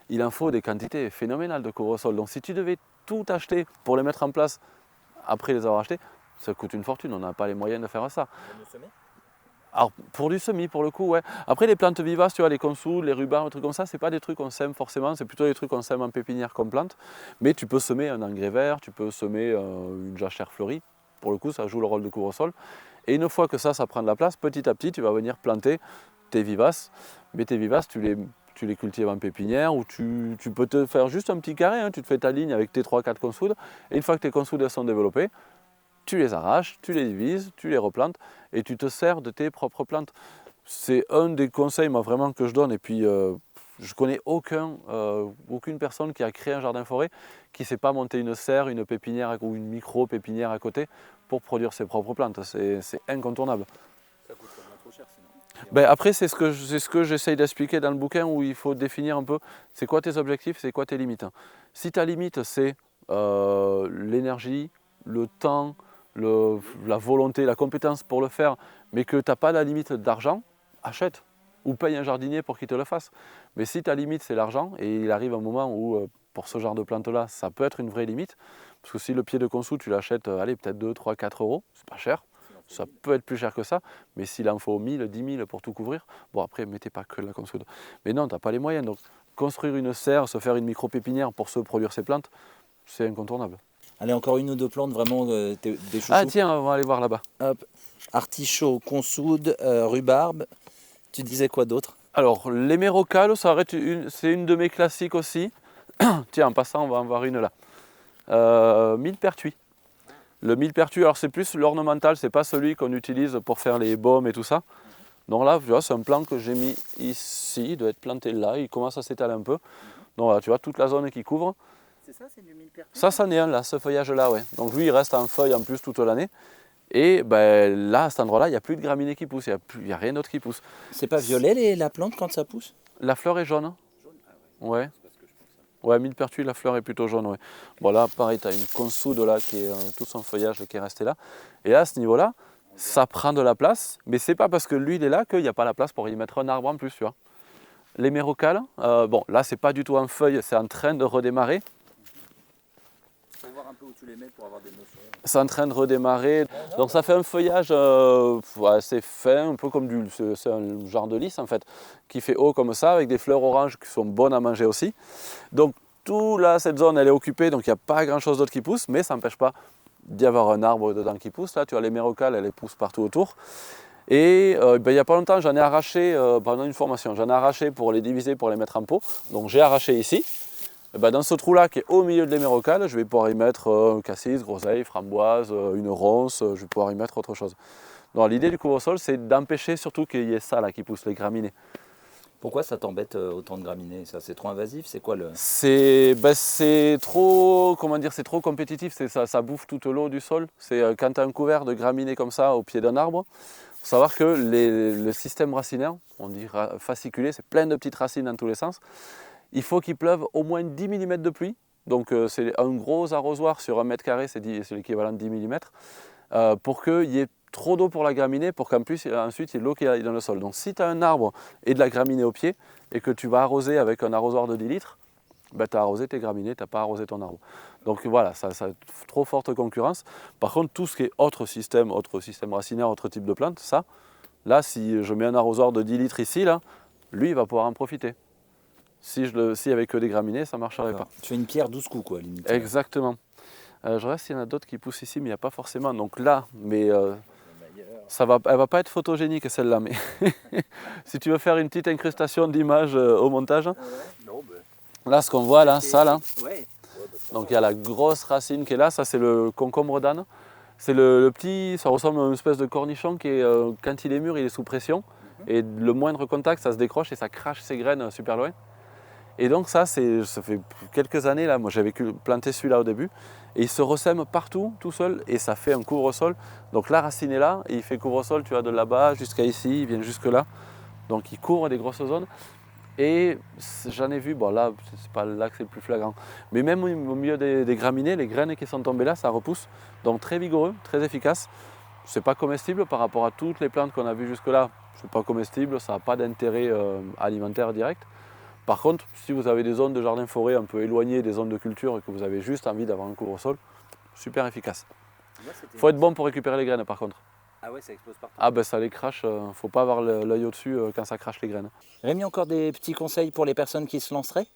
il en faut des quantités phénoménales de couvre-sols. Donc si tu devais tout acheter pour les mettre en place après les avoir achetés, ça coûte une fortune, on n'a pas les moyens de faire ça. Alors pour du semis, pour le coup, ouais. Après les plantes vivaces, tu vois, les consoudes, les rhubarbes, des trucs comme ça, c'est pas des trucs qu'on sème forcément, c'est plutôt des trucs qu'on sème en pépinière comme plante. Mais tu peux semer un engrais vert, tu peux semer une jachère fleurie. Pour le coup, ça joue le rôle de couvre-sol. Et une fois que ça prend de la place, petit à petit, tu vas venir planter tes vivaces. Mais tes vivaces, tu les cultives en pépinière ou tu peux te faire juste un petit carré, hein. Tu te fais ta ligne avec tes 3-4 consoudes. Et une fois que tes consoudes sont développées, tu les arraches, tu les divises, tu les replantes et tu te sers de tes propres plantes. C'est un des conseils moi, vraiment que je donne. Et puis, je connais aucune personne qui a créé un jardin forêt qui ne sait pas monter une serre, une pépinière ou une micro-pépinière à côté pour produire ses propres plantes. C'est incontournable. Ça coûte vraiment trop cher sinon. Après, c'est ce que j'essaye d'expliquer dans le bouquin où il faut définir un peu c'est quoi tes objectifs, c'est quoi tes limites. Si ta limite c'est l'énergie, le temps, la volonté, la compétence pour le faire, mais que tu n'as pas la limite d'argent, achète ou paye un jardinier pour qu'il te le fasse. Mais si ta limite c'est l'argent, et il arrive un moment où pour ce genre de plante-là, ça peut être une vraie limite, parce que si le pied de conso tu l'achètes, allez, peut-être 2, 3, 4 euros, c'est pas cher, ça peut être plus cher que ça, mais s'il en faut 1000, 10 000 pour tout couvrir, bon après, mettez pas que de la consoude. Mais non, tu n'as pas les moyens, donc construire une serre, se faire une micro-pépinière pour se produire ces plantes, c'est incontournable. Allez, encore une ou deux plantes, vraiment des chouchous. Ah tiens, on va aller voir là-bas. Hop. Artichaut, consoude, rhubarbe. Tu disais quoi d'autre? Alors, l'hémérocale, c'est une de mes classiques aussi. Tiens, en passant, on va en voir une là. Millepertuis. Le millepertuis, alors c'est plus l'ornemental, c'est pas celui qu'on utilise pour faire les baumes et tout ça. Donc là, tu vois, c'est un plant que j'ai mis ici, il doit être planté là, il commence à s'étaler un peu. Donc là, tu vois, toute la zone qui couvre. C'est ça, c'est du millepertuis? Ça, c'en est un là, ce feuillage-là, ouais. Donc lui, il reste en feuille en plus toute l'année. Et ben, là, à cet endroit-là, il n'y a plus de graminées qui poussent, il n'y a rien d'autre qui pousse. C'est pas violet la plante quand ça pousse? La fleur est jaune. Ouais. Ouais, millepertuis, la fleur est plutôt jaune. Ouais. Bon là, pareil, tu as une consoude là qui est tout son feuillage qui est resté là. Et là, à ce niveau-là, ça prend de la place, mais c'est pas parce que lui il est là qu'il n'y a pas la place pour y mettre un arbre en plus, tu vois. L'hémérocale, bon là c'est pas du tout en feuille, c'est en train de redémarrer. Faut voir un peu où tu les mets pour avoir des notions. C'est en train de redémarrer, donc ça fait un feuillage assez fin, un peu comme c'est un genre de lys en fait, qui fait haut comme ça, avec des fleurs oranges qui sont bonnes à manger aussi. Donc tout là, cette zone elle est occupée, donc il n'y a pas grand chose d'autre qui pousse, mais ça n'empêche pas d'y avoir un arbre dedans qui pousse. Là tu as l'hémérocale, elle pousse partout autour. Et il n'y a pas longtemps, j'en ai arraché pendant une formation, j'en ai arraché pour les diviser, pour les mettre en pot. Donc j'ai arraché ici. Et ben, dans ce trou-là qui est au milieu de l'hémérocale, je vais pouvoir y mettre cassis, groseille, framboise, une ronce, je vais pouvoir y mettre autre chose. Donc l'idée du couvre-sol, c'est d'empêcher surtout qu'il y ait ça là qui pousse, les graminées. Pourquoi ça t'embête autant de graminées? Ça, c'est trop invasif? C'est quoi le... C'est trop, comment dire, c'est trop compétitif, ça bouffe toute l'eau du sol. Quand tu as un couvert de graminées comme ça au pied d'un arbre, il faut savoir que le système racinaire, on dit fasciculé, c'est plein de petites racines dans tous les sens. Il faut qu'il pleuve au moins 10 mm de pluie, donc c'est un gros arrosoir sur 1 mètre carré, c'est l'équivalent de 10 mm, pour qu'il y ait trop d'eau pour la graminée, pour qu'en plus ensuite il y ait de l'eau qui aille dans le sol. Donc si tu as un arbre et de la graminée au pied, et que tu vas arroser avec un arrosoir de 10 litres, ben, tu as arrosé tes graminées, tu n'as pas arrosé ton arbre. Donc voilà, ça a trop forte concurrence. Par contre, tout ce qui est autre système racinaire, autre type de plante, ça, là, si je mets un arrosoir de 10 litres ici, là, lui, il va pouvoir en profiter. Si avec que des graminées, ça ne marcherait pas. Tu fais une pierre 12 coups, quoi, limite. Exactement. Je regarde s'il y en a d'autres qui poussent ici, mais il n'y a pas forcément. Donc là, mais elle ne va pas être photogénique celle-là. Mais si tu veux faire une petite incrustation d'images au montage, là, ce qu'on voit là, ça là. Donc il y a la grosse racine qui est là, ça c'est le concombre d'âne. C'est le petit, ça ressemble à une espèce de cornichon qui est, quand il est mûr, il est sous pression. Et le moindre contact, ça se décroche et ça crache ses graines super loin. Et donc ça fait quelques années, là, moi j'avais planté celui-là au début, et il se ressème partout, tout seul, et ça fait un couvre-sol. Donc la racine est là, et il fait couvre-sol, tu vois, de là-bas jusqu'à ici, il vient jusque là. Donc il couvre des grosses zones. Et j'en ai vu, bon là, c'est pas là que c'est le plus flagrant, mais même au milieu des graminées, les graines qui sont tombées là, ça repousse. Donc très vigoureux, très efficace. C'est pas comestible par rapport à toutes les plantes qu'on a vues jusque-là. C'est pas comestible, ça n'a pas d'intérêt alimentaire direct. Par contre, si vous avez des zones de jardin-forêt un peu éloignées des zones de culture et que vous avez juste envie d'avoir un couvre-sol, super efficace. Il faut être bon pour récupérer les graines par contre. Ah ouais, ça explose partout. Ah ben ça les crache, faut pas avoir l'œil au-dessus quand ça crache les graines. Rémi, encore des petits conseils pour les personnes qui se lanceraient?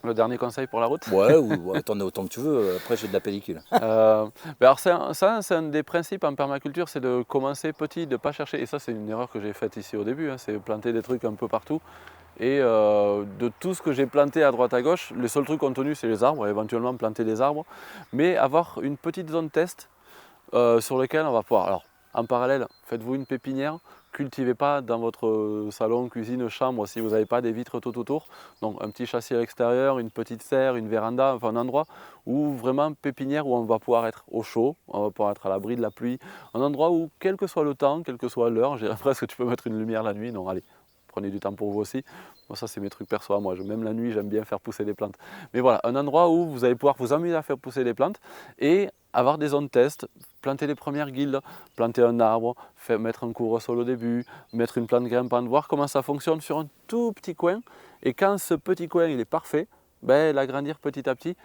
Le dernier conseil pour la route? Ouais, ou t'en as autant que tu veux, après j'ai de la pellicule. Alors c'est un des principes en permaculture, c'est de commencer petit, de ne pas chercher, et ça c'est une erreur que j'ai faite ici au début, c'est planter des trucs un peu partout. Et de tout ce que j'ai planté à droite à gauche, le seul truc contenu c'est les arbres, éventuellement planter des arbres, mais avoir une petite zone test sur laquelle on va pouvoir. Alors en parallèle, faites-vous une pépinière, cultivez pas dans votre salon, cuisine, chambre si vous n'avez pas des vitres tout autour. Donc un petit châssis à l'extérieur, une petite serre, une véranda, enfin un endroit où vraiment pépinière où on va pouvoir être au chaud, on va pouvoir être à l'abri de la pluie, un endroit où quel que soit le temps, quelle que soit l'heure, je dirais presque que tu peux mettre une lumière la nuit, non allez. prenez du temps pour vous aussi. Moi, ça, c'est mes trucs perso à moi. Même la nuit, j'aime bien faire pousser des plantes. Mais voilà, un endroit où vous allez pouvoir vous amuser à faire pousser des plantes et avoir des zones test, planter les premières guildes, planter un arbre, mettre un couvre-sol au début, mettre une plante grimpante, voir comment ça fonctionne sur un tout petit coin. Et quand ce petit coin il est parfait, l'agrandir petit à petit,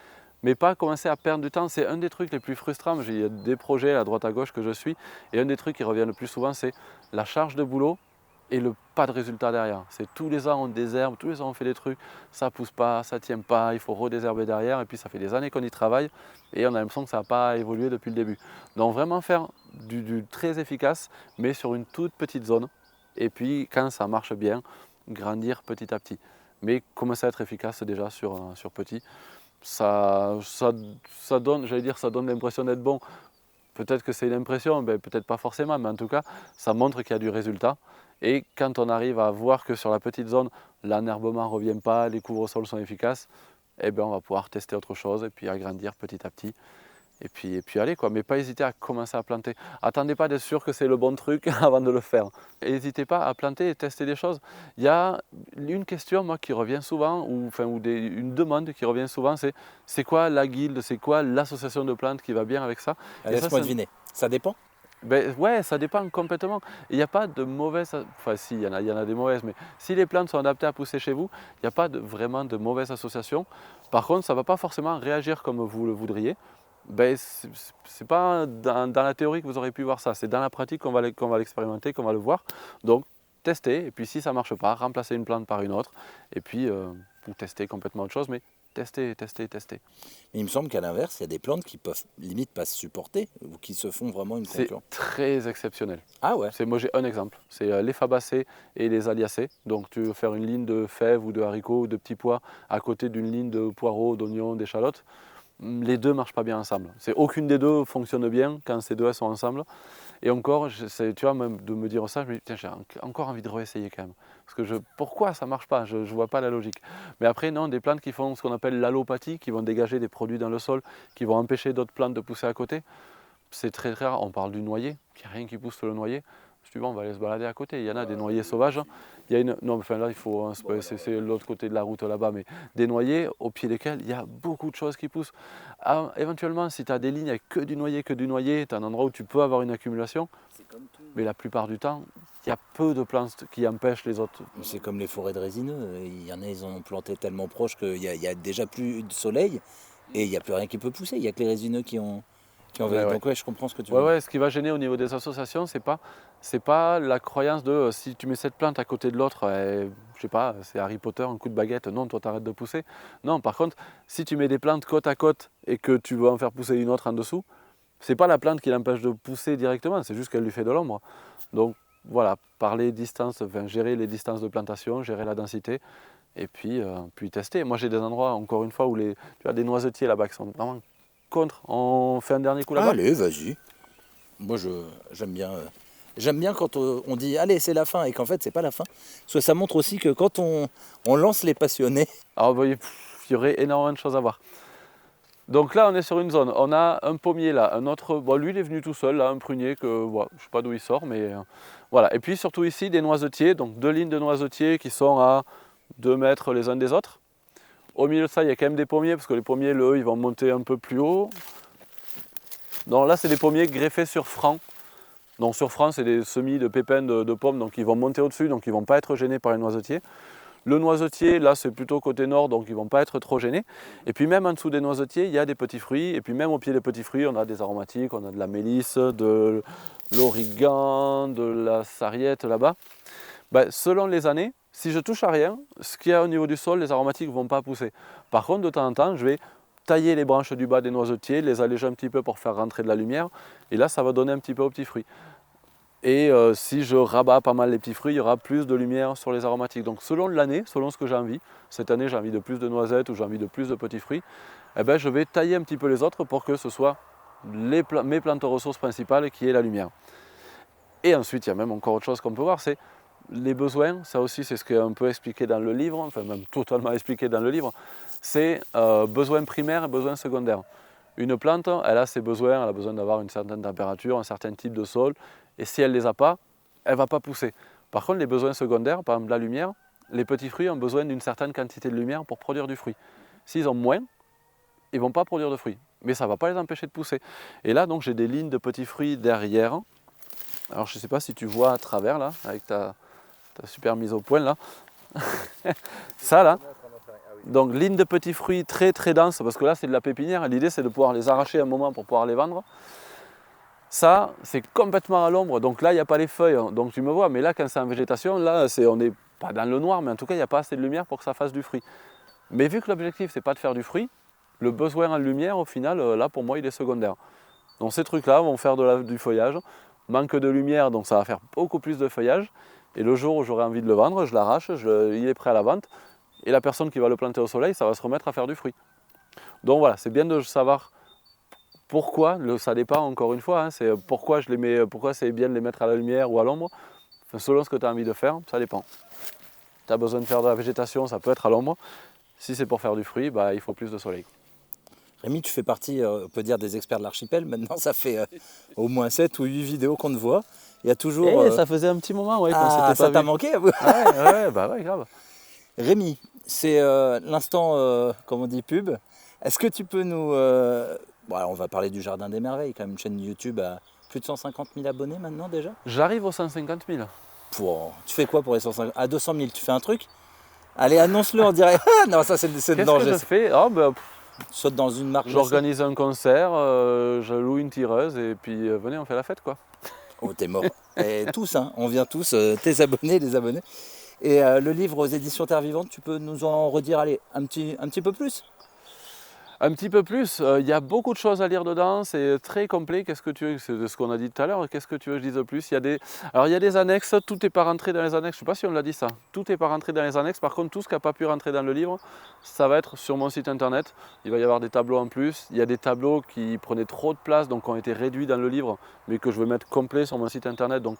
mais pas commencer à perdre du temps. C'est un des trucs les plus frustrants. Il y a des projets à droite à gauche que je suis, et un des trucs qui revient le plus souvent, c'est la charge de boulot et le pas de résultat derrière. C'est tous les ans on désherbe, tous les ans on fait des trucs, ça pousse pas, ça tient pas, il faut redésherber derrière, et puis ça fait des années qu'on y travaille, et on a l'impression que ça n'a pas évolué depuis le début. Donc vraiment faire du très efficace, mais sur une toute petite zone, et puis quand ça marche bien, grandir petit à petit. Mais commencer à être efficace déjà sur petit. Ça donne, j'allais dire, ça donne l'impression d'être bon. Peut-être que c'est une impression, peut-être pas forcément, mais en tout cas, ça montre qu'il y a du résultat. Et quand on arrive à voir que sur la petite zone, l'enherbement ne revient pas, les couvre-sols sont efficaces, on va pouvoir tester autre chose et puis agrandir petit à petit. Et puis aller quoi, mais pas hésiter à commencer à planter. Attendez pas d'être sûr que c'est le bon truc avant de le faire. N'hésitez pas à planter et tester des choses. Il y a une question moi qui revient souvent, une demande qui revient souvent, c'est quoi la guilde, c'est quoi l'association de plantes qui va bien avec ça. Laisse-moi deviner, ça dépend. Ouais, ça dépend complètement. Il n'y a pas de mauvaise, enfin si, il y en a des mauvaises, mais si les plantes sont adaptées à pousser chez vous, il n'y a pas vraiment de mauvaise association. Par contre, ça ne va pas forcément réagir comme vous le voudriez. C'est pas dans la théorie que vous aurez pu voir ça, c'est dans la pratique qu'on va l'expérimenter, qu'on va le voir. Donc testez, et puis si ça ne marche pas, remplacez une plante par une autre, et puis vous testez complètement autre chose, mais testez. Mais il me semble qu'à l'inverse, il y a des plantes qui peuvent limite pas se supporter, ou qui se font vraiment une concurrence. C'est très exceptionnel. Ah ouais. Moi j'ai un exemple, c'est les fabacées et les aliacées. Donc tu veux faire une ligne de fèves ou de haricots ou de petits pois à côté d'une ligne de poireaux, d'oignons, d'échalotes. Les deux ne marchent pas bien ensemble. Aucune des deux fonctionne bien quand ces deux elles sont ensemble. Et encore, tu vois, même de me dire ça, je me dis, tiens, j'ai encore envie de réessayer quand même. Parce que pourquoi ça ne marche pas? Je ne vois pas la logique. Mais après, non, des plantes qui font ce qu'on appelle l'allopathie, qui vont dégager des produits dans le sol, qui vont empêcher d'autres plantes de pousser à côté, c'est très très rare. On parle du noyer, qu'il n'y a rien qui pousse sur le noyer. Si tu veux, on va aller se balader à côté. Il y en a des noyers sauvages. Il y a non, enfin là, il faut, c'est l'autre côté de la route là-bas, mais des noyers au pied desquels il y a beaucoup de choses qui poussent. Ah, éventuellement, si tu as des lignes avec que du noyer, tu as un endroit où tu peux avoir une accumulation. Mais la plupart du temps, il y a peu de plantes qui empêchent les autres. C'est comme les forêts de résineux. Il y en a, ils en ont planté tellement proche qu'il y a déjà plus de soleil et il n'y a plus rien qui peut pousser. Il n'y a que les résineux qui ont Donc ouais, je comprends ce que tu veux dire. Ouais, ce qui va gêner au niveau des associations, c'est pas la croyance de si tu mets cette plante à côté de l'autre, je sais pas, c'est Harry Potter, un coup de baguette, non, toi t'arrêtes de pousser. Non, par contre, si tu mets des plantes côte à côte et que tu veux en faire pousser une autre en dessous, c'est pas la plante qui l'empêche de pousser directement, c'est juste qu'elle lui fait de l'ombre. Donc voilà, gérer les distances de plantation, gérer la densité, et puis tester. Moi j'ai des endroits, encore une fois, où tu as des noisetiers là-bas qui sont vraiment contre. On fait un dernier coup là-bas? Allez, vas-y. Moi j'aime bien. J'aime bien quand on dit allez c'est la fin et qu'en fait c'est pas la fin. Parce que ça montre aussi que quand on lance les passionnés. Alors vous voyez, il y aurait énormément de choses à voir. Donc là on est sur une zone, on a un pommier là, un autre, lui il est venu tout seul là, un prunier que je ne sais pas d'où il sort, mais voilà. Et puis surtout ici des noisetiers, donc 2 lignes de noisetiers qui sont à 2 mètres les uns des autres. Au milieu de ça il y a quand même des pommiers, parce que les pommiers eux ils vont monter un peu plus haut. Donc là c'est des pommiers greffés sur francs. Donc sur franc, c'est des semis de pépins de pommes, donc ils vont monter au-dessus, donc ils ne vont pas être gênés par les noisetiers. Le noisetier, là c'est plutôt côté nord, donc ils ne vont pas être trop gênés. Et puis même en dessous des noisetiers, il y a des petits fruits, et puis même au pied des petits fruits, on a des aromatiques, on a de la mélisse, de l'origan, de la sarriette là-bas. Selon les années, si je touche à rien, ce qu'il y a au niveau du sol, les aromatiques ne vont pas pousser. Par contre, de temps en temps, je vais tailler les branches du bas des noisetiers, les alléger un petit peu pour faire rentrer de la lumière, et là ça va donner un petit peu aux petits fruits. Et si je rabats pas mal les petits fruits, il y aura plus de lumière sur les aromatiques. Donc selon l'année, selon ce que j'ai envie, cette année j'ai envie de plus de noisettes ou j'ai envie de plus de petits fruits, je vais tailler un petit peu les autres pour que ce soit mes plantes ressources principales qui aient la lumière. Et ensuite il y a même encore autre chose qu'on peut voir, c'est les besoins. Ça aussi c'est ce qui est un peu expliqué dans le livre, enfin même totalement expliqué dans le livre, c'est besoins primaires et besoins secondaires. Une plante, elle a ses besoins, elle a besoin d'avoir une certaine température, un certain type de sol, et si elle ne les a pas, elle ne va pas pousser. Par contre, les besoins secondaires, par exemple la lumière, les petits fruits ont besoin d'une certaine quantité de lumière pour produire du fruit. S'ils ont moins, ils ne vont pas produire de fruits, mais ça ne va pas les empêcher de pousser. Et là, donc, j'ai des lignes de petits fruits derrière. Alors, je ne sais pas si tu vois à travers, là, avec ta super mise au point, là. Ça, là. Donc, ligne de petits fruits très, très dense, parce que là, c'est de la pépinière. L'idée, c'est de pouvoir les arracher un moment pour pouvoir les vendre. Ça, c'est complètement à l'ombre, donc là, il n'y a pas les feuilles, donc tu me vois, mais là, quand c'est en végétation, là, on n'est pas dans le noir, mais en tout cas, il n'y a pas assez de lumière pour que ça fasse du fruit. Mais vu que l'objectif, c'est pas de faire du fruit, le besoin en lumière, au final, là, pour moi, il est secondaire. Donc ces trucs-là vont faire du feuillage, manque de lumière, donc ça va faire beaucoup plus de feuillage, et le jour où j'aurai envie de le vendre, je l'arrache, il est prêt à la vente, et la personne qui va le planter au soleil, ça va se remettre à faire du fruit. Donc voilà, c'est bien de savoir pourquoi, ça dépend encore une fois, hein, c'est pourquoi c'est bien de les mettre à la lumière ou à l'ombre, enfin, selon ce que tu as envie de faire, ça dépend. Tu as besoin de faire de la végétation, ça peut être à l'ombre. Si c'est pour faire du fruit, bah, il faut plus de soleil. Rémi, tu fais partie, on peut dire, des experts de l'archipel. Maintenant, ça fait au moins 7 ou 8 vidéos qu'on te voit. Il y a toujours... Ça faisait un petit moment, ouais, qu'on Ah, s'était pas ça t'a vu. manqué Ouais, grave. Rémi, c'est l'instant, comme on dit, pub. Est-ce que tu peux nous... Bon, alors, on va parler du Jardin des Merveilles, quand même, une chaîne YouTube à plus de 150 000 abonnés maintenant déjà. J'arrive aux 150 000. Tu fais quoi pour les 150 à 200 000? Tu fais un truc? Allez, annonce-le, on dirait. Non, ça c'est le Qu'est-ce danger. que je fais? Saute dans une marque. J'organise un concert, je loue une tireuse et puis venez, on fait la fête, quoi. Oh, t'es mort. Et tous, hein, on vient tous, tes abonnés, les abonnés. Et le livre aux éditions Terre Vivante, tu peux nous en redire, allez, un petit peu plus? Un petit peu plus, il y a beaucoup de choses à lire dedans, c'est très complet. Qu'est-ce que tu veux, c'est de ce qu'on a dit tout à l'heure, qu'est-ce que tu veux que je dise de plus? Alors il y a des annexes, tout n'est pas rentré dans les annexes, je ne sais pas si on l'a dit ça, tout n'est pas rentré dans les annexes, par contre tout ce qui n'a pas pu rentrer dans le livre, ça va être sur mon site internet, il va y avoir des tableaux en plus, il y a des tableaux qui prenaient trop de place, donc qui ont été réduits dans le livre, mais que je veux mettre complet sur mon site internet, donc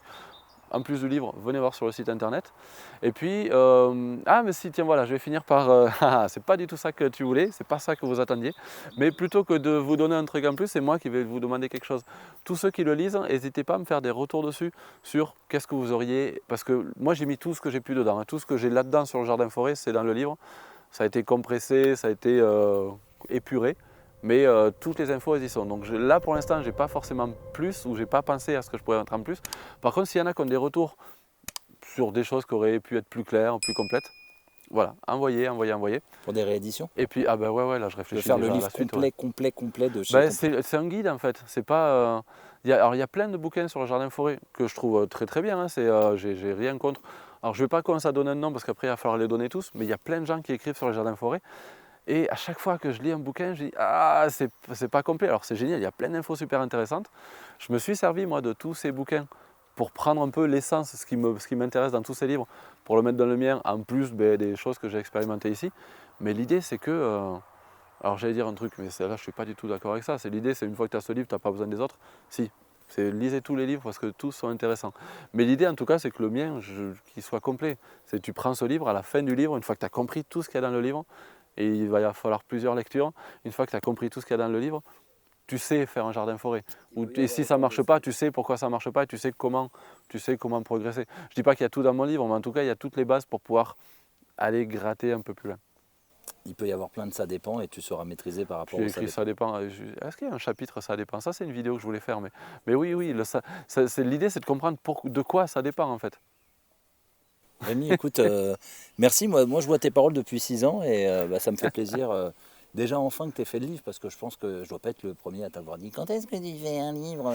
en plus du livre, venez voir sur le site internet. Et puis, mais si, tiens, voilà, je vais finir par... c'est pas du tout ça que tu voulais, c'est pas ça que vous attendiez. Mais plutôt que de vous donner un truc en plus, c'est moi qui vais vous demander quelque chose. Tous ceux qui le lisent, n'hésitez pas à me faire des retours dessus sur qu'est-ce que vous auriez... Parce que moi, j'ai mis tout ce que j'ai pu dedans. Hein. Tout ce que j'ai là-dedans sur le jardin forêt, c'est dans le livre. Ça a été compressé, ça a été épuré. Mais toutes les infos, elles y sont. Donc là, pour l'instant, je n'ai pas forcément plus, ou je n'ai pas pensé à ce que je pourrais mettre en plus. Par contre, s'il y en a qui ont des retours sur des choses qui auraient pu être plus claires, plus complètes, voilà, envoyez. Pour des rééditions? Et puis, là, je Je réfléchis vais faire le déjà à livre la suite. complet de chez... C'est un guide, en fait. C'est pas... Alors, il y a plein de bouquins sur le jardin-forêt que je trouve très très bien. Hein. J'ai rien contre. Alors, je ne vais pas commencer à donner un nom, parce qu'après, il va falloir les donner tous. Mais il y a plein de gens qui écrivent sur le jardin-forêt. Et à chaque fois que je lis un bouquin, je dis « Ah, c'est pas complet ». Alors c'est génial, il y a plein d'infos super intéressantes. Je me suis servi, moi, de tous ces bouquins pour prendre un peu l'essence, ce qui m'intéresse dans tous ces livres, pour le mettre dans le mien, en plus des choses que j'ai expérimentées ici. Mais l'idée, c'est que... alors j'allais dire un truc, mais là, je ne suis pas du tout d'accord avec ça. L'idée, c'est une fois que tu as ce livre, tu n'as pas besoin des autres. Si, lisez tous les livres parce que tous sont intéressants. Mais l'idée, en tout cas, c'est que le mien, qu'il soit complet. C'est tu prends ce livre, à la fin du livre, une fois que tu as compris tout ce qu'il y a dans le livre, et il va y falloir plusieurs lectures. Une fois que tu as compris tout ce qu'il y a dans le livre, tu sais faire un jardin-forêt. Et si ça ne marche pas, tu sais pourquoi ça ne marche pas et tu sais comment progresser. Je ne dis pas qu'il y a tout dans mon livre, mais en tout cas, il y a toutes les bases pour pouvoir aller gratter un peu plus loin. Il peut y avoir plein de ça dépend et tu sauras maîtriser par rapport au ça dépend. Est-ce qu'il y a un chapitre ça dépend? Ça, c'est une vidéo que je voulais faire. Mais oui, l'idée, c'est de comprendre de quoi ça dépend en fait. Rémi, écoute, merci. Moi, je vois tes paroles depuis 6 ans et ça me fait plaisir. Déjà enfin que tu aies fait le livre, parce que je pense que je ne dois pas être le premier à t'avoir dit « Quand est-ce que tu fais un livre ?»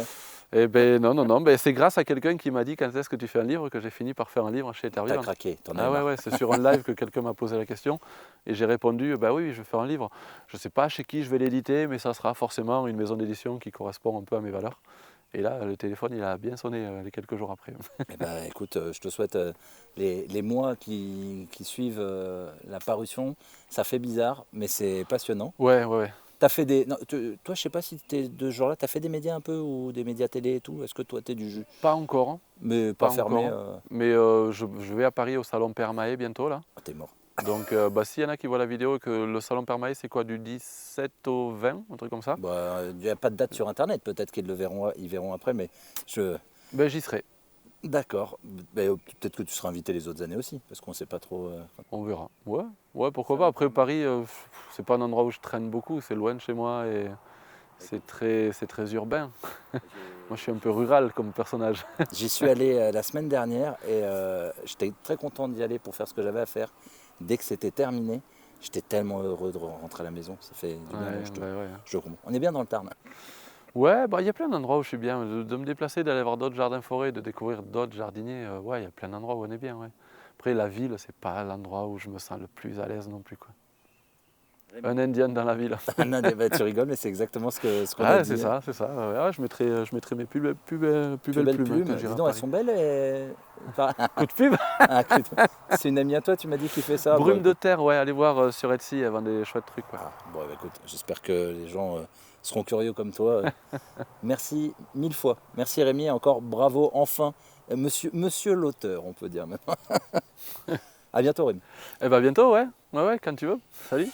Eh bien non, c'est grâce à quelqu'un qui m'a dit « Quand est-ce que tu fais un livre ?» que j'ai fini par faire un livre chez Terre Vivante. T'as craqué, t'en as Ah ouais, c'est sur un live que quelqu'un m'a posé la question et j'ai répondu « Bah oui, je vais faire un livre. Je ne sais pas chez qui je vais l'éditer, mais ça sera forcément une maison d'édition qui correspond un peu à mes valeurs. » Et là, le téléphone, il a bien sonné les quelques jours après. Eh ben, écoute, je te souhaite les mois qui suivent la parution. Ça fait bizarre, mais c'est passionnant. Ouais. T'as fait des... Non, toi, je sais pas si tu es de ce genre-là. Tu as fait des médias un peu, ou des médias télé et tout? Est-ce que toi, tu es du jus? Pas encore. Hein. Mais pas fermé. Mais je vais à Paris au salon Père Maé bientôt, là. Ah, t'es mort. Donc, s'il y en a qui voient la vidéo, que le salon Père Maé, c'est quoi, du 17 au 20, un truc comme ça? Il n'y a pas de date sur Internet, peut-être qu'ils le verront, ils verront après, mais j'y serai. D'accord. Ben, peut-être que tu seras invité les autres années aussi, parce qu'on ne sait pas trop. On verra. Ouais, pourquoi pas. Après, Paris, c'est pas un endroit où je traîne beaucoup, c'est loin de chez moi et c'est très urbain. Moi, je suis un peu rural comme personnage. J'y suis allé la semaine dernière et j'étais très content d'y aller pour faire ce que j'avais à faire. Dès que c'était terminé, j'étais tellement heureux de rentrer à la maison. Ça fait du bien, Ouais. je comprends. On est bien dans le Tarn. Ouais, bah il y a plein d'endroits où je suis bien. De me déplacer, d'aller voir d'autres jardins-forêts, de découvrir d'autres jardiniers, ouais, il y a plein d'endroits où on est bien, ouais. Après, la ville, c'est pas l'endroit où je me sens le plus à l'aise non plus, quoi. Un Indien dans la ville. Non, bah, tu rigoles, mais c'est exactement ce qu'on a Ah, dit. c'est ça, c'est ça. Ouais, ouais, je mettrais mes plus belles plumes que Dis j'irai à donc, elles Paris. sont belles. Coup de pub. C'est une amie à toi, tu m'as dit qu'il fait ça. Brume Bon, de terre, ouais, allez voir sur Etsy, elles vendent des chouettes trucs, quoi. bon, bah, écoute, j'espère que les gens seront curieux comme toi. Merci mille fois. Merci Rémi, encore bravo, enfin, monsieur l'auteur, on peut dire maintenant. À bientôt Rémi. Eh ben, à bientôt, ouais, quand tu veux. Salut.